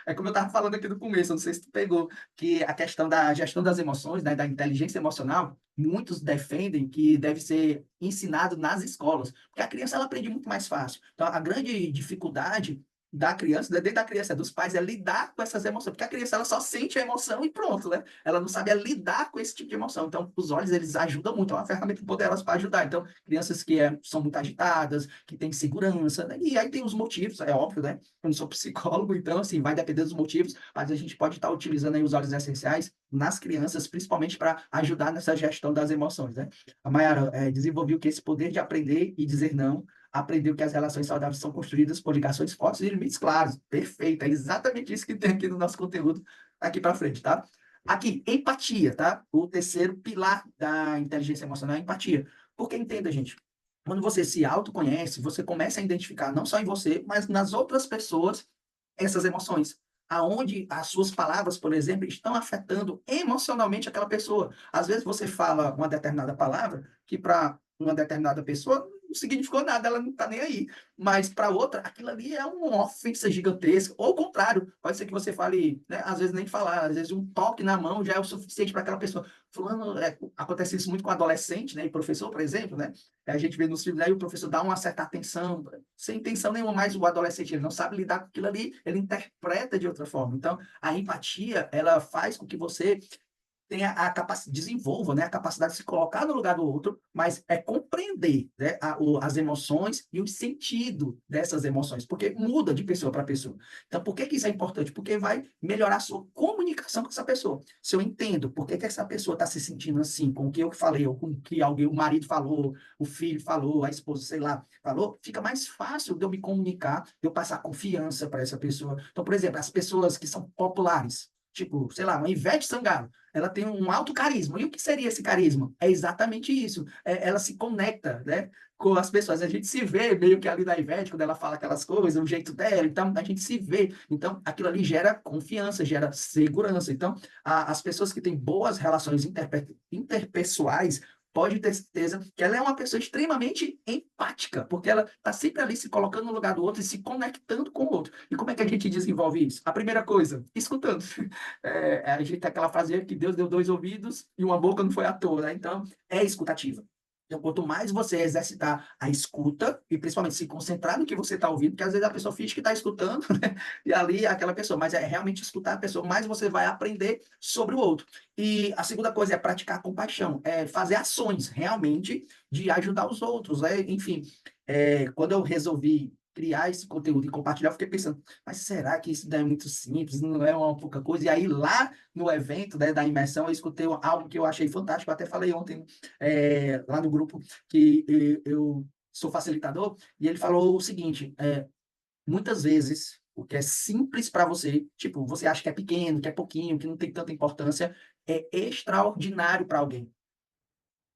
É como eu estava falando aqui no começo, eu não sei se tu pegou, que a questão da gestão das emoções, né, da inteligência emocional, muitos defendem que deve ser ensinado nas escolas, porque a criança ela aprende muito mais fácil. Então, a grande dificuldade da criança, não é nem da criança, é dos pais, é lidar com essas emoções, porque a criança ela só sente a emoção e pronto, né? Ela não sabe lidar com esse tipo de emoção. Então, os olhos, eles ajudam muito, é uma ferramenta poderosa para ajudar. Então, crianças que são muito agitadas, que têm segurança, né? E aí tem os motivos, é óbvio, né? Eu não sou psicólogo, então, assim, vai depender dos motivos, mas a gente pode estar utilizando aí os óleos essenciais nas crianças, principalmente para ajudar nessa gestão das emoções, né? A Mayara desenvolveu que esse poder de aprender e dizer não, aprendeu que as relações saudáveis são construídas por ligações fortes e limites claros. Perfeito, é exatamente isso que tem aqui no nosso conteúdo, aqui para frente, tá? Aqui, empatia, tá? O terceiro pilar da inteligência emocional é a empatia. Porque entenda, gente, quando você se autoconhece, você começa a identificar não só em você, mas nas outras pessoas essas emoções. Aonde as suas palavras, por exemplo, estão afetando emocionalmente aquela pessoa. Às vezes você fala uma determinada palavra que para uma determinada pessoa não significou nada, ela não está nem aí. Mas para outra, aquilo ali é uma ofensa gigantesca. Ou o contrário, pode ser que você fale, né, às vezes nem falar, às vezes um toque na mão já é o suficiente para aquela pessoa. Fulano, acontece isso muito com adolescente, né, e professor, por exemplo, né? A gente vê nos filmes aí o professor dá uma certa atenção, sem intenção nenhuma, mas o adolescente ele não sabe lidar com aquilo ali, ele interpreta de outra forma. Então, a empatia, ela faz com que você tenha a capacidade, desenvolva, né, a capacidade de se colocar no lugar do outro, mas é compreender, né, as emoções e o sentido dessas emoções, porque muda de pessoa para pessoa. Então, por que que isso é importante? Porque vai melhorar a sua comunicação com essa pessoa. Se eu entendo por que que essa pessoa está se sentindo assim, com o que eu falei, ou com o que alguém, o marido falou, o filho falou, a esposa, sei lá, falou, fica mais fácil de eu me comunicar, de eu passar confiança para essa pessoa. Então, por exemplo, as pessoas que são populares, tipo, sei lá, uma Ivete Sangalo, ela tem um alto carisma. E o que seria esse carisma? É exatamente isso. Ela se conecta, né, com as pessoas. A gente se vê meio que ali na Ivete, quando ela fala aquelas coisas, o jeito dela, então a gente se vê. Então, aquilo ali gera confiança, gera segurança. Então, as pessoas que têm boas relações interpessoais pode ter certeza que ela é uma pessoa extremamente empática, porque ela está sempre ali se colocando no lugar do outro e se conectando com o outro. E como é que a gente desenvolve isso? A primeira coisa, escutando. A gente tem aquela frase que Deus deu dois ouvidos e uma boca não foi à toa, né? Então, é escutativa. Então, quanto mais você exercitar a escuta, e principalmente se concentrar no que você está ouvindo, porque às vezes a pessoa finge que está escutando, né? E ali é aquela pessoa, mas é realmente escutar a pessoa, mais você vai aprender sobre o outro. E a segunda coisa é praticar compaixão, é fazer ações realmente de ajudar os outros, né? Enfim, quando eu resolvi criar esse conteúdo e compartilhar, eu fiquei pensando, mas será que isso não é muito simples, não é uma pouca coisa? E aí, lá no evento, né, da imersão, eu escutei algo que eu achei fantástico, eu até falei ontem lá no grupo, que eu sou facilitador, e ele falou o seguinte, muitas vezes, o que é simples para você, tipo, você acha que é pequeno, que é pouquinho, que não tem tanta importância, é extraordinário para alguém.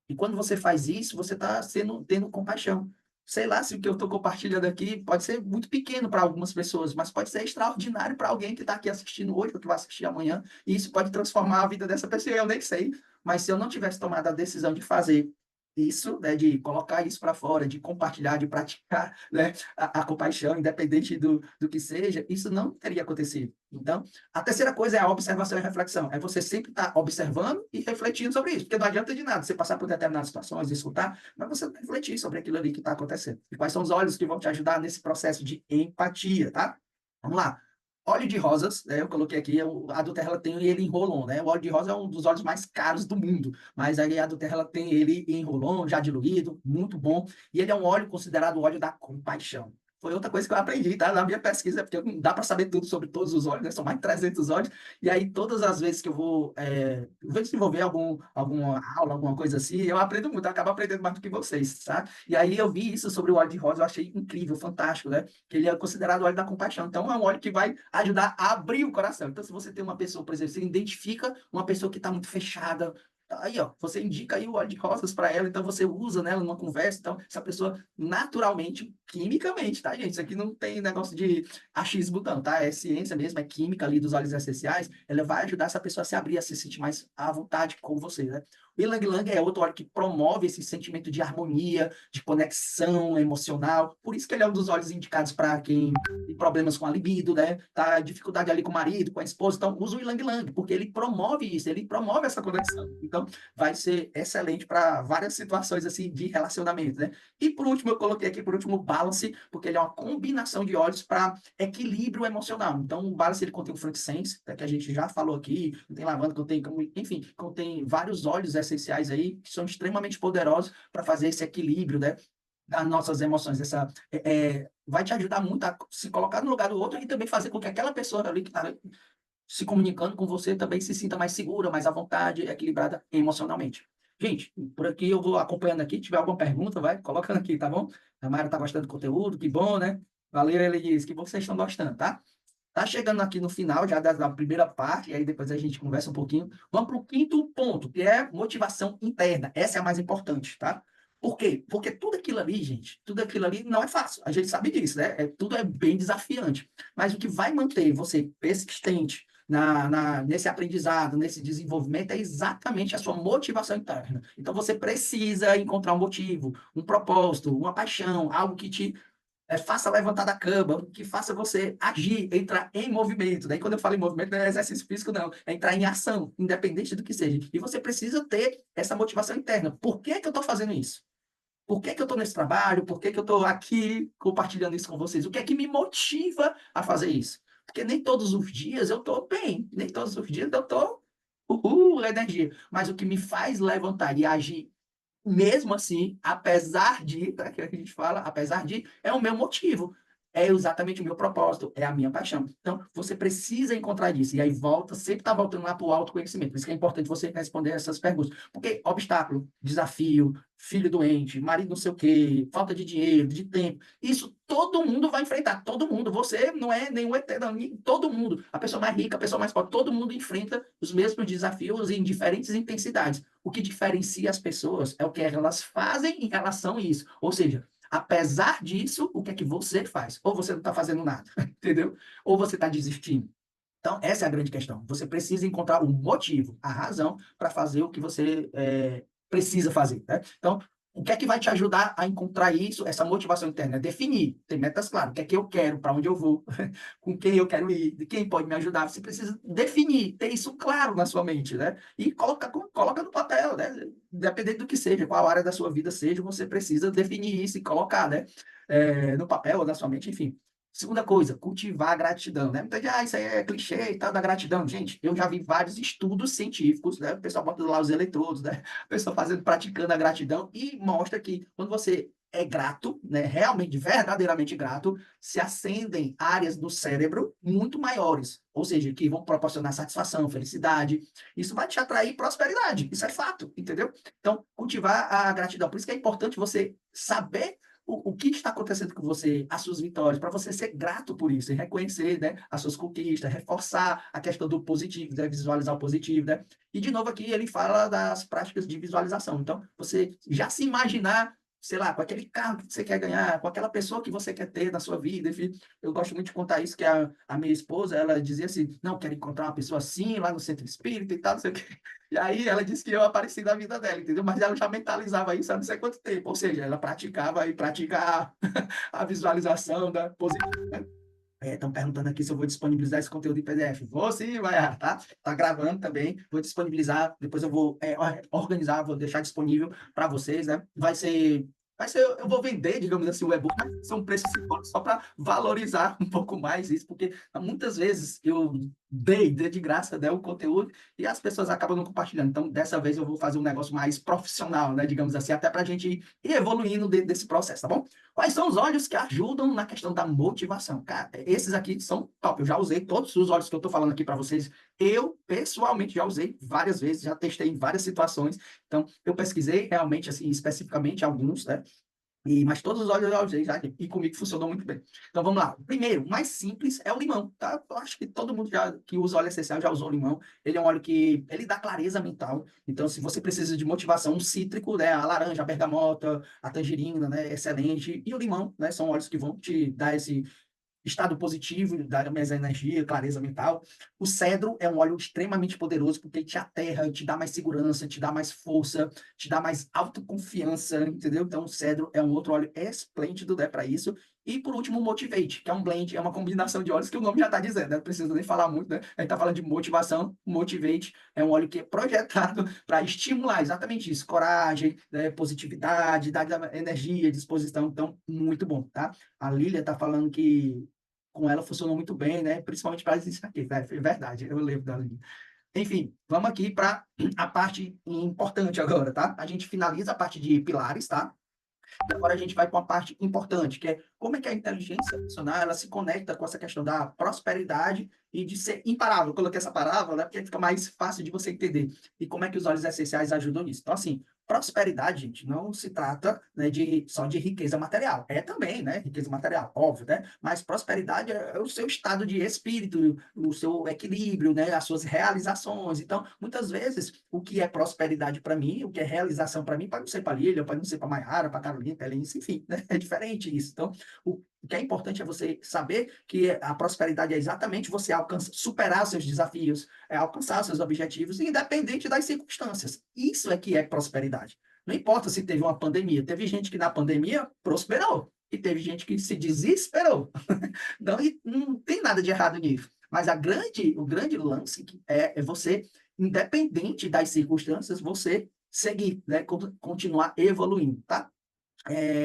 E quando você faz isso, você está tendo compaixão. Sei lá se o que eu estou compartilhando aqui pode ser muito pequeno para algumas pessoas, mas pode ser extraordinário para alguém que está aqui assistindo hoje ou que vai assistir amanhã. E isso pode transformar a vida dessa pessoa. Eu nem sei, mas se eu não tivesse tomado a decisão de fazer isso, né, de colocar isso para fora, de compartilhar, de praticar, né, a compaixão, independente do que seja, isso não teria acontecido. Então, a terceira coisa é a observação e reflexão. É você sempre estar observando e refletindo sobre isso. Porque não adianta de nada você passar por determinadas situações, escutar, mas você refletir sobre aquilo ali que está acontecendo. E quais são os olhos que vão te ajudar nesse processo de empatia, tá? Vamos lá. Óleo de rosas, né, eu coloquei aqui, a do Terra ela tem ele em Rolon, né? O óleo de rosa é um dos óleos mais caros do mundo, mas aí a do Terra ela tem ele em Rolon, já diluído, muito bom. E ele é um óleo considerado o óleo da compaixão. Foi outra coisa que eu aprendi, tá? Na minha pesquisa, porque não dá para saber tudo sobre todos os óleos, né? São mais de 300 óleos. E aí, todas as vezes que eu vou desenvolver alguma aula, alguma coisa assim, eu aprendo muito, eu acabo aprendendo mais do que vocês, tá? E aí, eu vi isso sobre o óleo de rosa, eu achei incrível, fantástico, né? Que ele é considerado o óleo da compaixão. Então, é um óleo que vai ajudar a abrir o coração. Então, se você tem uma pessoa, por exemplo, você identifica uma pessoa que está muito fechada, aí, ó, você indica aí o óleo de rosas para ela, então você usa nela numa conversa, então essa pessoa naturalmente, quimicamente, tá, gente? Isso aqui não tem negócio de achismo, não, tá? É ciência mesmo, é química ali dos óleos essenciais, ela vai ajudar essa pessoa a se abrir, a se sentir mais à vontade com você, né? O Ylang Ylang é outro óleo que promove esse sentimento de harmonia, de conexão emocional, por isso que ele é um dos óleos indicados para quem tem problemas com a libido, né? Tá dificuldade ali com o marido, com a esposa, então usa o Ylang Ylang, porque ele promove isso, ele promove essa conexão. Então, Então, vai ser excelente para várias situações assim de relacionamento, né? E por último, eu coloquei aqui por último o balance, porque ele é uma combinação de óleos para equilíbrio emocional. Então, o balance ele contém o frankincense, que a gente já falou aqui, contém lavanda, enfim, contém vários óleos essenciais aí que são extremamente poderosos para fazer esse equilíbrio, né? Das nossas emoções, vai te ajudar muito a se colocar no lugar do outro e também fazer com que aquela pessoa ali que está se comunicando com você também se sinta mais segura, mais à vontade, equilibrada emocionalmente. Gente, por aqui eu vou acompanhando aqui. Se tiver alguma pergunta, vai colocando aqui, tá bom? A Mayra tá gostando do conteúdo, que bom, né? Valeu, ele diz que vocês estão gostando, tá? Tá chegando aqui no final já da primeira parte, e aí depois a gente conversa um pouquinho. Vamos para o quinto ponto, que é motivação interna. Essa é a mais importante, tá? Por quê? Porque tudo aquilo ali, gente, tudo aquilo ali não é fácil. A gente sabe disso, né? Tudo é bem desafiante. Mas o que vai manter você persistente nesse aprendizado, nesse desenvolvimento, é exatamente a sua motivação interna. Então, você precisa encontrar um motivo, um propósito, uma paixão, algo que te faça levantar da cama, que faça você agir, entrar em movimento. Daí, quando eu falo em movimento, não é exercício físico, não. É entrar em ação, independente do que seja. E você precisa ter essa motivação interna. Por que que eu estou fazendo isso? Por que que eu estou nesse trabalho? Por que que eu estou aqui compartilhando isso com vocês? O que é que me motiva a fazer isso? Porque nem todos os dias eu estou bem, nem todos os dias eu estou, energia. Mas o que me faz levantar e agir mesmo assim, apesar de, tá, que a gente fala, apesar de, é o meu motivo, é exatamente o meu propósito, é a minha paixão. Então, você precisa encontrar isso. E aí volta, sempre está voltando lá para o autoconhecimento. Por isso que é importante você responder essas perguntas. Porque obstáculo, desafio, filho doente, marido não sei o quê, falta de dinheiro, de tempo, isso todo mundo vai enfrentar. Todo mundo. Você não é nenhum ET, não. Todo mundo. A pessoa mais rica, a pessoa mais pobre, todo mundo enfrenta os mesmos desafios em diferentes intensidades. O que diferencia as pessoas é o que elas fazem em relação a isso. Ou seja, apesar disso, o que é que você faz? Ou você não está fazendo nada, entendeu? Ou você está desistindo. Então, essa é a grande questão. Você precisa encontrar o motivo, a razão para fazer o que você precisa fazer. Né? Então, o que é que vai te ajudar a encontrar isso, essa motivação interna? É definir, ter metas claras. O que é que eu quero, para onde eu vou, com quem eu quero ir, de quem pode me ajudar. Você precisa definir, ter isso claro na sua mente, né? E coloca no papel, né? Dependendo do que seja, qual área da sua vida seja, você precisa definir isso e colocar, né? No papel ou na sua mente, enfim. Segunda coisa, cultivar a gratidão, né? Muita gente, isso aí é clichê e tal da gratidão. Gente, eu já vi vários estudos científicos, né? O pessoal bota lá os eletrodos, né? O pessoal praticando a gratidão e mostra que quando você é grato, né? Realmente, verdadeiramente grato, se acendem áreas do cérebro muito maiores, ou seja, que vão proporcionar satisfação, felicidade. Isso vai te atrair prosperidade, isso é fato, entendeu? Então, cultivar a gratidão. Por isso que é importante você saber o que está acontecendo com você, as suas vitórias, para você ser grato por isso e reconhecer, né, as suas conquistas, reforçar a questão do positivo, né, visualizar o positivo, né? E de novo aqui ele fala das práticas de visualização. Então, você já se imaginar, sei lá, com aquele carro que você quer ganhar, com aquela pessoa que você quer ter na sua vida, enfim. Eu gosto muito de contar isso, que a minha esposa, ela dizia assim, não, quero encontrar uma pessoa assim, lá no centro espírita e tal, não sei o quê. E aí ela disse que eu apareci na vida dela, entendeu? Mas ela já mentalizava isso há não sei quanto tempo. Ou seja, ela praticava e pratica a visualização da positiva. Estão perguntando aqui se eu vou disponibilizar esse conteúdo em PDF. Vou sim, vai, tá? Tá gravando também. Vou disponibilizar. Depois eu vou organizar, vou deixar disponível para vocês, né? Eu vou vender, digamos assim, o e-book, mas vai ser um preço simbólico só para valorizar um pouco mais isso, porque muitas vezes eu dei de graça, né, o conteúdo e as pessoas acabam não compartilhando. Então, dessa vez eu vou fazer um negócio mais profissional, né, digamos assim, até para a gente ir evoluindo dentro desse processo, tá bom? Quais são os óleos que ajudam na questão da motivação? Cara, esses aqui são top. Eu já usei todos os óleos que eu estou falando aqui para vocês. Eu, pessoalmente, já usei várias vezes, já testei em várias situações. Então, eu pesquisei realmente, assim, especificamente alguns, né? Mas todos os óleos eu já usei já, e comigo funcionou muito bem. Então vamos lá. O primeiro, o mais simples, é o limão, tá? Eu acho que todo mundo que usa óleo essencial já usou limão. Ele é um óleo que ele dá clareza mental. Então, se você precisa de motivação, um cítrico, né? A laranja, a bergamota, a tangerina, né? Excelente. E o limão, né? São óleos que vão te dar esse estado positivo, dá mais energia, clareza mental. O cedro é um óleo extremamente poderoso porque ele te aterra, te dá mais segurança, te dá mais força, te dá mais autoconfiança, entendeu? Então, o cedro é um outro óleo esplêndido, né, para isso. E, por último, o Motivate, que é um blend, é uma combinação de óleos que o nome já está dizendo, né? Não precisa nem falar muito, né? A gente está falando de motivação, Motivate é um óleo que é projetado para estimular exatamente isso, coragem, né? Positividade, dar energia, disposição, então, muito bom, tá? A Lília está falando que com ela funcionou muito bem, né? Principalmente para isso aqui, né? É verdade, eu lembro da Lília. Enfim, vamos aqui para a parte importante agora, tá? A gente finaliza a parte de pilares, tá? Agora a gente vai para uma parte importante, que é como é que a inteligência emocional ela se conecta com essa questão da prosperidade e de ser imparável. Eu coloquei essa palavra, né, porque fica mais fácil de você entender. E como é que os óleos essenciais ajudam nisso. Então, assim, prosperidade, gente, não se trata, né, só de riqueza material. É também, né, riqueza material, óbvio, né? Mas prosperidade é o seu estado de espírito, o seu equilíbrio, né, as suas realizações. Então, muitas vezes, o que é prosperidade para mim, o que é realização para mim, pode não ser para Lília, pode não ser para Maiara, para Carolina, para Helenice, enfim, né? É diferente isso. Então, o que é importante é você saber que a prosperidade é exatamente você alcançar, superar os seus desafios, alcançar os seus objetivos, independente das circunstâncias. Isso é que é prosperidade. Não importa se teve uma pandemia. Teve gente que na pandemia prosperou e teve gente que se desesperou. Então, não tem nada de errado nisso. Mas o grande lance é você, independente das circunstâncias, você seguir, né? Continuar evoluindo, tá?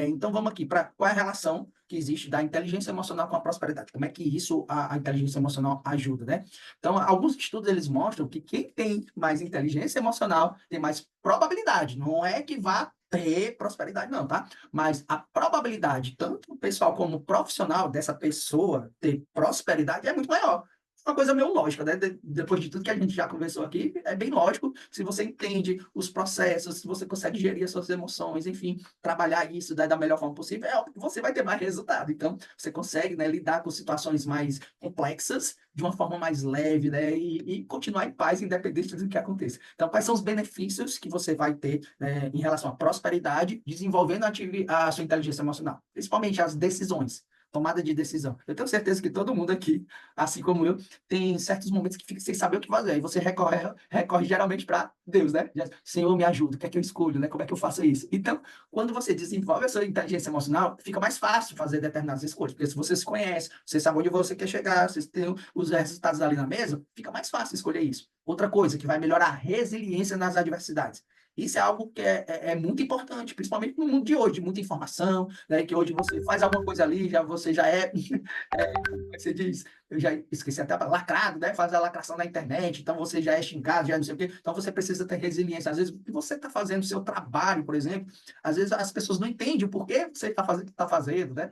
Então, vamos aqui para qual é a relação que existe da inteligência emocional com a prosperidade. Como é que isso, a inteligência emocional ajuda, né? Então, alguns estudos, eles mostram que quem tem mais inteligência emocional tem mais probabilidade. Não é que vá ter prosperidade, não, tá? Mas a probabilidade, tanto pessoal como profissional, dessa pessoa ter prosperidade é muito maior. Uma coisa meio lógica, né? Depois de tudo que a gente já conversou aqui, é bem lógico. Se você entende os processos, se você consegue gerir as suas emoções, enfim, trabalhar isso da melhor forma possível, é óbvio que você vai ter mais resultado. Então, você consegue, né, lidar com situações mais complexas de uma forma mais leve, né, e continuar em paz, independente do que aconteça. Então, quais são os benefícios que você vai ter, né, em relação à prosperidade, desenvolvendo a sua inteligência emocional, principalmente as decisões. Tomada de decisão. Eu tenho certeza que todo mundo aqui, assim como eu, tem certos momentos que fica sem saber o que fazer. Aí você recorre geralmente para Deus, né? Senhor, me ajuda, o que é que eu escolho, né? Como é que eu faço isso? Então, quando você desenvolve a sua inteligência emocional, fica mais fácil fazer determinadas escolhas, porque se você se conhece, você sabe onde você quer chegar, você tem os resultados ali na mesa, fica mais fácil escolher isso. Outra coisa que vai melhorar a resiliência nas adversidades. Isso é algo que é muito importante, principalmente no mundo de hoje, de muita informação, né? Que hoje você faz alguma coisa ali, você já como é que você diz? Eu já esqueci até a lacrado, né? Faz a lacração na internet, então você já é xingado, já não sei o quê. Então você precisa ter resiliência. Às vezes, o que você está fazendo, o seu trabalho, por exemplo, às vezes as pessoas não entendem o porquê você está fazendo, né?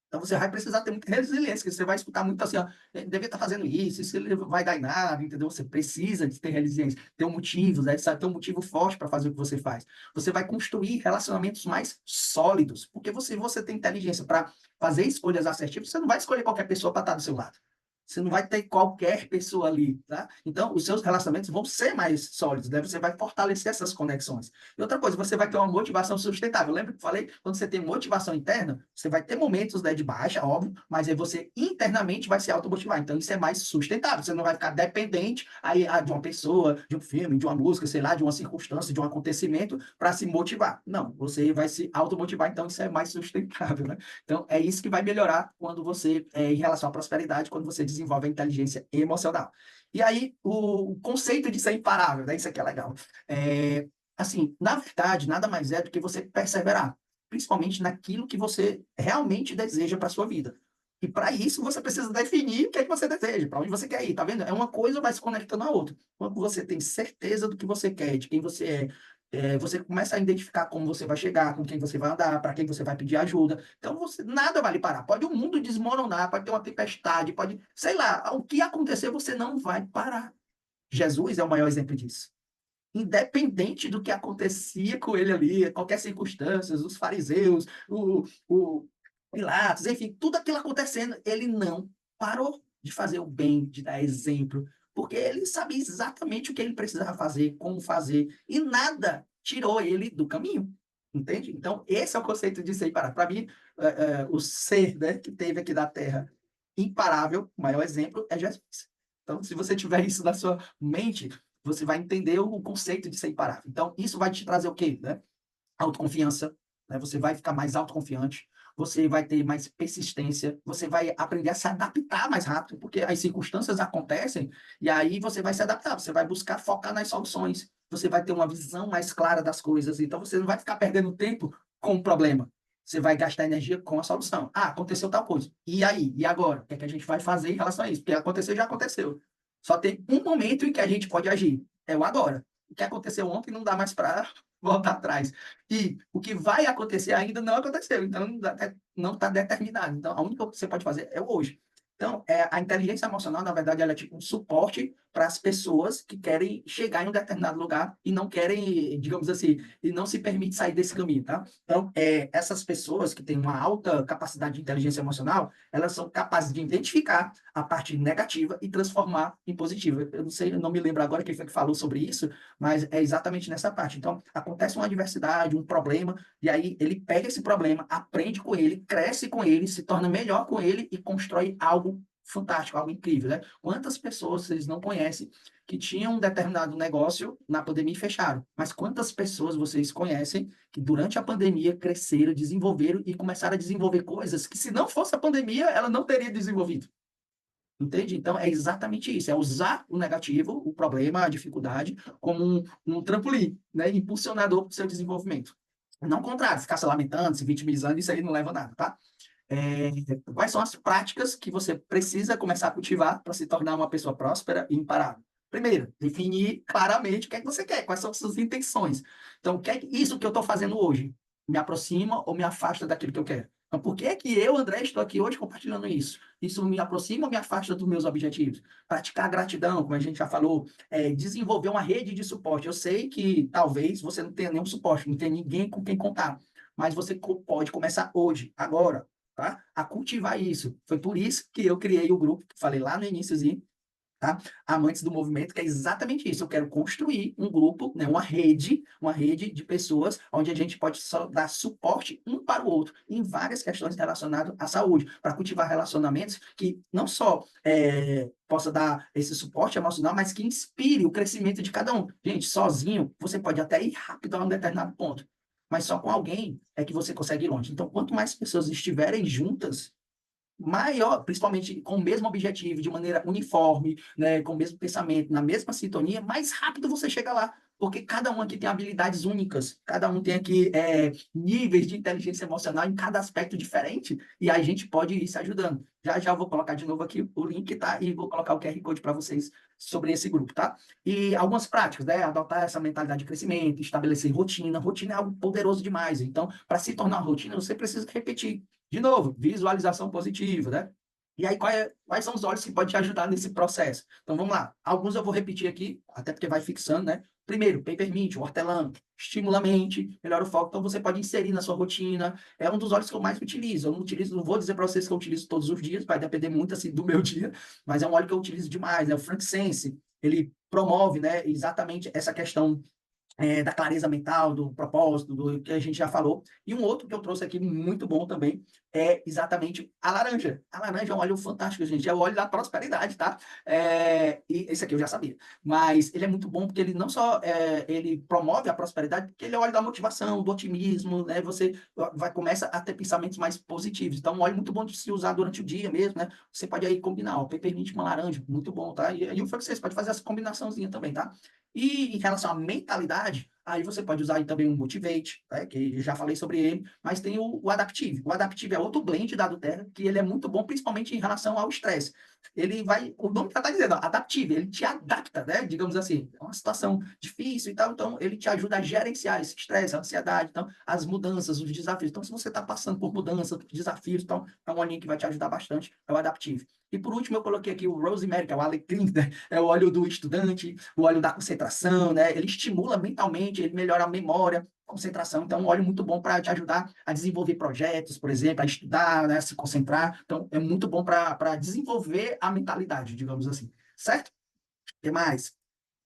Então você vai precisar ter muita resiliência, que você vai escutar muito assim, ó, devia estar fazendo isso ele vai dar em nada, entendeu? Você precisa de ter resiliência, ter um motivo, né? Sabe, ter um motivo forte para fazer o que você faz. Você vai construir relacionamentos mais sólidos, porque você tem inteligência para fazer escolhas assertivas, você não vai escolher qualquer pessoa para estar do seu lado. Você não vai ter qualquer pessoa ali, tá? Então, os seus relacionamentos vão ser mais sólidos, né? Você vai fortalecer essas conexões. E outra coisa, você vai ter uma motivação sustentável. Lembra que eu falei? Quando você tem motivação interna, você vai ter momentos, né, de baixa, óbvio, mas aí você internamente vai se automotivar. Então, isso é mais sustentável. Você não vai ficar dependente aí, de uma pessoa, de um filme, de uma música, sei lá, de uma circunstância, de um acontecimento para se motivar. Não, você vai se automotivar, então isso é mais sustentável, né? Então, é isso que vai melhorar quando você, em relação à prosperidade, quando você desenvolve a inteligência emocional. E aí, o conceito de ser imparável, né? Isso aqui é legal. Assim, na verdade, nada mais é do que você perseverar, principalmente naquilo que você realmente deseja para a sua vida. E para isso, você precisa definir o que é que você deseja, para onde você quer ir, tá vendo? É uma coisa vai se conectando à outra. Quando você tem certeza do que você quer, de quem você você começa a identificar como você vai chegar, com quem você vai andar, para quem você vai pedir ajuda. Então, nada vai lhe parar. Pode o mundo desmoronar, pode ter uma tempestade, pode, sei lá, o que acontecer, você não vai parar. Jesus é o maior exemplo disso. Independente do que acontecia com ele ali, qualquer circunstância, os fariseus, o Pilatos, enfim, tudo aquilo acontecendo, ele não parou de fazer o bem, de dar exemplo, porque ele sabia exatamente o que ele precisava fazer, como fazer, e nada tirou ele do caminho. Entende? Então, esse é o conceito de ser imparável. Para mim, o ser, né, que teve aqui da Terra imparável, o maior exemplo é Jesus. Então, se você tiver isso na sua mente, você vai entender o conceito de ser imparável. Então, isso vai te trazer o quê? Né? Autoconfiança, né? Você vai ficar mais autoconfiante, você vai ter mais persistência, você vai aprender a se adaptar mais rápido, porque as circunstâncias acontecem e aí você vai se adaptar, você vai buscar focar nas soluções, você vai ter uma visão mais clara das coisas, então você não vai ficar perdendo tempo com o problema. Você vai gastar energia com a solução. Ah, aconteceu tal coisa. E aí? E agora? O que é que a gente vai fazer em relação a isso? Porque aconteceu, já aconteceu. Só tem um momento em que a gente pode agir. É o agora. O que aconteceu ontem não dá mais para voltar atrás. E o que vai acontecer ainda não aconteceu. Então, não está determinado. Então, a única coisa que você pode fazer é o hoje. Então, a inteligência emocional, na verdade, ela é tipo um suporte para as pessoas que querem chegar em um determinado lugar e não querem, digamos assim, e não se permite sair desse caminho, tá? Então, essas pessoas que têm uma alta capacidade de inteligência emocional, elas são capazes de identificar a parte negativa e transformar em positiva. Eu não sei, eu não me lembro agora quem foi que falou sobre isso, mas é exatamente nessa parte. Então, acontece uma adversidade, um problema, e aí ele pega esse problema, aprende com ele, cresce com ele, se torna melhor com ele e constrói algo fantástico, algo incrível, né? Quantas pessoas vocês não conhecem que tinham um determinado negócio na pandemia e fecharam? Mas quantas pessoas vocês conhecem que durante a pandemia cresceram, desenvolveram e começaram a desenvolver coisas que se não fosse a pandemia, ela não teria desenvolvido? Entende? Então, é exatamente isso, é usar o negativo, o problema, a dificuldade, como um trampolim, né? Impulsionador para o seu desenvolvimento. Não o contrário, ficar se lamentando, se vitimizando, isso aí não leva a nada, tá? É, quais são as práticas que você precisa começar a cultivar para se tornar uma pessoa próspera e imparável? Primeiro, definir claramente o que é que você quer, quais são as suas intenções. Então, o que é isso que eu estou fazendo hoje? Me aproxima ou me afasta daquilo que eu quero? Então, por que é que eu, André, estou aqui hoje compartilhando isso? Isso me aproxima ou me afasta dos meus objetivos? Praticar gratidão, como a gente já falou, desenvolver uma rede de suporte. Eu sei que talvez você não tenha nenhum suporte, não tenha ninguém com quem contar, mas você pode começar hoje, agora, tá? A cultivar isso. Foi por isso que eu criei o grupo, que falei lá no iníciozinho, tá? Amantes do movimento, que é exatamente isso. Eu quero construir um grupo, né, uma rede de pessoas onde a gente pode só dar suporte um para o outro em várias questões relacionadas à saúde, para cultivar relacionamentos que não só possa dar esse suporte emocional, mas que inspire o crescimento de cada um. Gente, sozinho, você pode até ir rápido a um determinado ponto, mas só com alguém é que você consegue ir longe. Então, quanto mais pessoas estiverem juntas, maior, principalmente com o mesmo objetivo, de maneira uniforme, né, com o mesmo pensamento, na mesma sintonia, mais rápido você chega lá. Porque cada um aqui tem habilidades únicas, cada um tem aqui níveis de inteligência emocional em cada aspecto diferente, e a gente pode ir se ajudando. Já já eu vou colocar de novo aqui o link, tá? E vou colocar o QR Code para vocês sobre esse grupo, tá? E algumas práticas, né? Adotar essa mentalidade de crescimento, estabelecer rotina. Rotina é algo poderoso demais. Então, para se tornar rotina, você precisa repetir. De novo, visualização positiva, né? E aí, quais são os olhos que podem te ajudar nesse processo? Então, vamos lá. Alguns eu vou repetir aqui, até porque vai fixando, né? Primeiro, peppermint, hortelã, estimula a mente, melhora o foco. Então, você pode inserir na sua rotina. É um dos óleos que eu mais utilizo. Eu não utilizo, não vou dizer para vocês que eu utilizo todos os dias, vai depender muito assim do meu dia, mas é um óleo que eu utilizo demais, né? O frankincense, ele promove, né, exatamente essa questão da clareza mental, do propósito, do que a gente já falou. E um outro que eu trouxe aqui muito bom também é exatamente a laranja. A laranja é um óleo fantástico, gente. É o óleo da prosperidade, tá? E esse aqui eu já sabia. Mas ele é muito bom porque ele não só ele promove a prosperidade, porque ele é o óleo da motivação, do otimismo, né? Você começa a ter pensamentos mais positivos. Então, um óleo muito bom de se usar durante o dia mesmo, né? Você pode aí combinar, ó, peppermint com laranja, muito bom, tá? E o francês pode fazer essa combinaçãozinha também, tá? E em relação à mentalidade, aí você pode usar aí também o Motivate, né, que já falei sobre ele, mas tem o Adaptive. O Adaptive é outro blend da Doterra, que ele é muito bom, principalmente em relação ao estresse. Ele vai, o nome já está dizendo, ó, Adaptive, ele te adapta, né, digamos assim, é uma situação difícil e tal, então ele te ajuda a gerenciar esse estresse, a ansiedade, então, as mudanças, os desafios. Então, se você está passando por mudanças, desafios, então, é um olhinho que vai te ajudar bastante, é o Adaptive. E por último, eu coloquei aqui o Rosemary, que é o alecrim, né? É o óleo do estudante, o óleo da concentração, né? Ele estimula mentalmente, ele melhora a memória, concentração. Então, é um óleo muito bom para te ajudar a desenvolver projetos, por exemplo, a estudar, né? Se concentrar. Então, é muito bom para desenvolver a mentalidade, digamos assim. Certo? O que mais?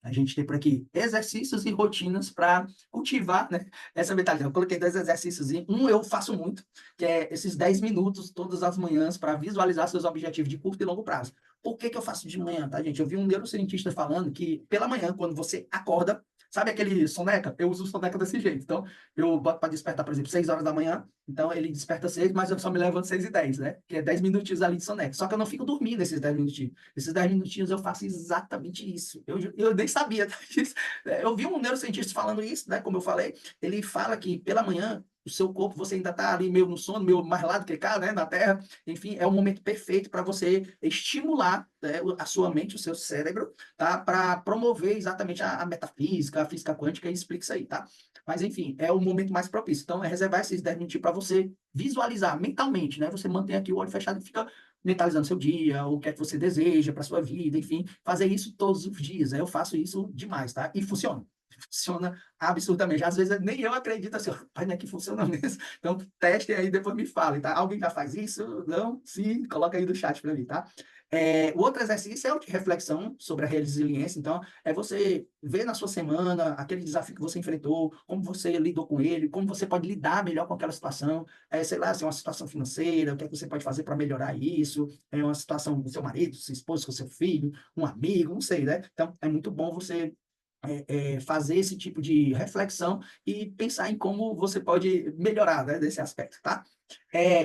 A gente tem por aqui exercícios e rotinas para cultivar, né, essa mentalidade. Eu coloquei dois exercícios. Um eu faço muito, que é esses 10 minutos todas as manhãs para visualizar seus objetivos de curto e longo prazo. Por que que eu faço de manhã, tá, gente? Eu vi um neurocientista falando que pela manhã, quando você acorda, Sabe aquele soneca? Eu uso o soneca desse jeito. Então, eu boto para despertar, por exemplo, 6 horas da manhã. Então, ele desperta 6, mas eu só me levanto 6h10, né? Que é 10 minutinhos ali de soneca. Só que eu não fico dormindo esses 10 minutinhos. Esses 10 minutinhos eu faço exatamente isso. Eu nem sabia disso. Eu vi um neurocientista falando isso, né? Como eu falei, ele fala que pela manhã o seu corpo, você ainda está ali meio no sono, meio mais lá do que cá, né, na Terra. Enfim, é o momento perfeito para você estimular, né, a sua mente, o seu cérebro, tá? Para promover exatamente a metafísica, a física quântica, e explica isso aí, tá? Mas, enfim, é o momento mais propício. Então, é reservar esses 10 minutinhos para você visualizar mentalmente, né? Você mantém aqui o olho fechado e fica mentalizando seu dia, o que é que você deseja para sua vida, enfim, fazer isso todos os dias. Eu faço isso demais, tá? E funciona. Funciona absurdamente. Às vezes nem eu acredito assim, pai, não é que funciona mesmo. Então, testem aí, depois me falem, tá? Alguém já faz isso? Não? Sim? Coloca aí no chat para mim, tá? O outro exercício é o de reflexão sobre a resiliência. Então, é você ver na sua semana aquele desafio que você enfrentou, como você lidou com ele, como você pode lidar melhor com aquela situação. Sei lá, se é uma situação financeira, o que é que você pode fazer para melhorar isso? É uma situação com seu marido, sua esposa, com seu filho, um amigo, não sei, né? Então, é muito bom você fazer esse tipo de reflexão e pensar em como você pode melhorar, né, desse aspecto, tá?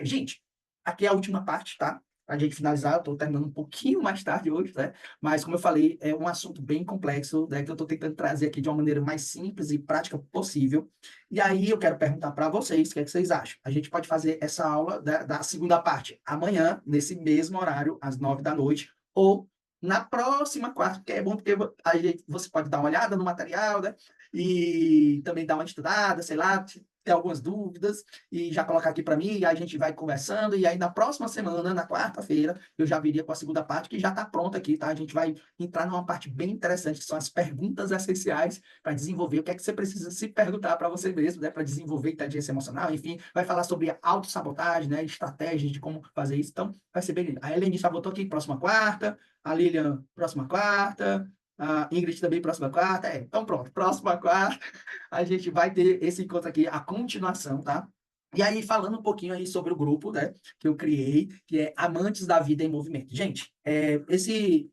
Gente, aqui é a última parte, tá? Para a gente finalizar, eu estou terminando um pouquinho mais tarde hoje, né? Mas, como eu falei, é um assunto bem complexo, né, que eu estou tentando trazer aqui de uma maneira mais simples e prática possível. E aí eu quero perguntar para vocês, o que é que vocês acham? A gente pode fazer essa aula da segunda parte amanhã, nesse mesmo horário, às 9 da noite, ou na próxima quarta, que é bom porque você pode dar uma olhada no material, né? E também dar uma estudada, sei lá, ter algumas dúvidas e já colocar aqui para mim, e a gente vai conversando, e aí na próxima semana, na quarta-feira, eu já viria com a segunda parte, que já está pronta aqui, tá? A gente vai entrar numa parte bem interessante, que são as perguntas essenciais para desenvolver o que é que você precisa se perguntar para você mesmo, né? Para desenvolver inteligência emocional, enfim, vai falar sobre autossabotagem, né? Estratégias de como fazer isso, então vai ser bem lindo. A Helene já botou aqui, próxima quarta, a Lilian, próxima quarta. A Ingrid também, próxima quarta. Então pronto, próxima quarta a gente vai ter esse encontro aqui, a continuação, tá? E aí, falando um pouquinho aí sobre o grupo, né, que eu criei, que é Amantes da Vida em Movimento. Gente, esse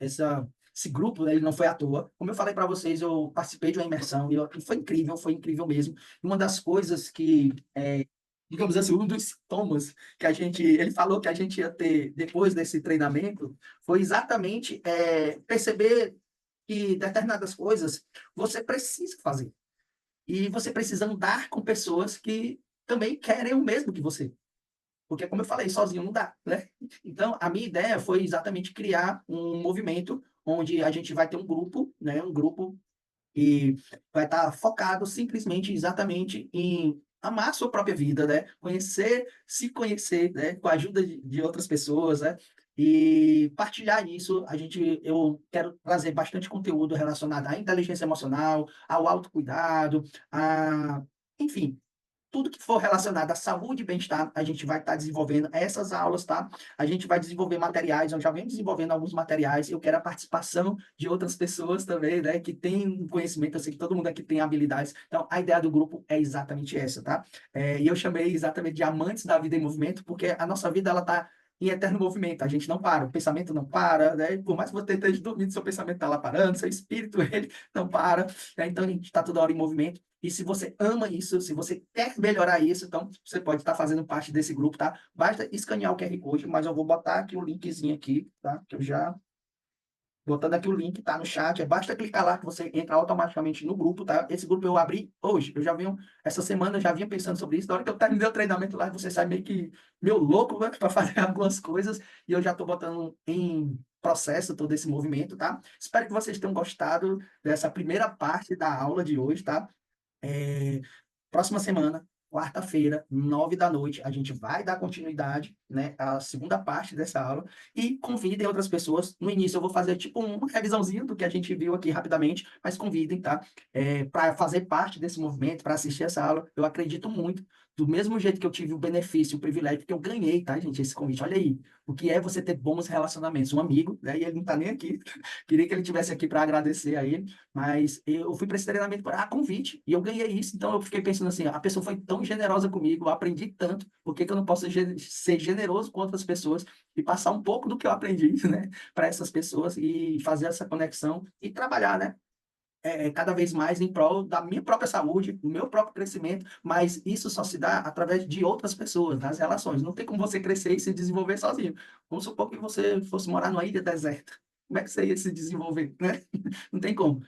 grupo, né, ele não foi à toa. Como eu falei para vocês, eu participei de uma imersão e foi incrível mesmo. E uma das coisas que, digamos assim, um dos sintomas que ele falou que a gente ia ter depois desse treinamento, foi exatamente perceber que determinadas coisas você precisa fazer. E você precisa andar com pessoas que também querem o mesmo que você. Porque, como eu falei, sozinho não dá, né? Então, a minha ideia foi exatamente criar um movimento onde a gente vai ter um grupo, né? Um grupo e vai estar focado simplesmente, exatamente em amar a sua própria vida, né? Se conhecer, né? Com a ajuda de outras pessoas, né? E partilhar isso, eu quero trazer bastante conteúdo relacionado à inteligência emocional, ao autocuidado, enfim, tudo que for relacionado à saúde e bem-estar, a gente vai estar desenvolvendo essas aulas, tá? A gente vai desenvolver materiais, eu já venho desenvolvendo alguns materiais, eu quero a participação de outras pessoas também, né, que têm um conhecimento, eu sei que todo mundo aqui tem habilidades, então a ideia do grupo é exatamente essa, tá? E eu chamei exatamente de Amantes da Vida em Movimento, porque a nossa vida, ela está em eterno movimento, a gente não para, o pensamento não para, né? Por mais que você esteja dormindo, seu pensamento está lá parando, seu espírito, ele não para, né? Então a gente está toda hora em movimento. E se você ama isso, se você quer melhorar isso, então você pode estar fazendo parte desse grupo, tá? Basta escanear o QR Code, mas eu vou botar aqui o linkzinho aqui, tá? Que eu já botando aqui o link, tá no chat. Basta clicar lá que você entra automaticamente no grupo, tá? Esse grupo eu abri hoje. Essa semana eu já vinha pensando sobre isso. Na hora que eu terminei o treinamento lá, você sai meio que meu louco, né? Para fazer algumas coisas. E eu já estou botando em processo todo esse movimento, tá? Espero que vocês tenham gostado dessa primeira parte da aula de hoje, tá? É, Próxima semana, quarta-feira, 9 da noite, a gente vai dar continuidade, né, à segunda parte dessa aula e convidem outras pessoas. No início eu vou fazer tipo uma revisãozinha do que a gente viu aqui rapidamente, mas convidem, tá? Para fazer parte desse movimento, para assistir essa aula. Eu acredito muito. Do mesmo jeito que eu tive o benefício, o privilégio que eu ganhei, tá, gente, esse convite. Olha aí, o que é você ter bons relacionamentos. Um amigo, né, e ele não tá nem aqui. Queria que ele tivesse aqui para agradecer a ele. Mas eu fui para esse treinamento por convite e eu ganhei isso. Então eu fiquei pensando assim: a pessoa foi tão generosa comigo, eu aprendi tanto, por que que eu não posso ser generoso com outras pessoas e passar um pouco do que eu aprendi, né, para essas pessoas e fazer essa conexão e trabalhar, né? cada vez mais em prol da minha própria saúde, do meu próprio crescimento, mas isso só se dá através de outras pessoas, nas relações. Não tem como você crescer e se desenvolver sozinho. Vamos supor que você fosse morar numa ilha deserta. Como é que você ia se desenvolver, né? Não tem como.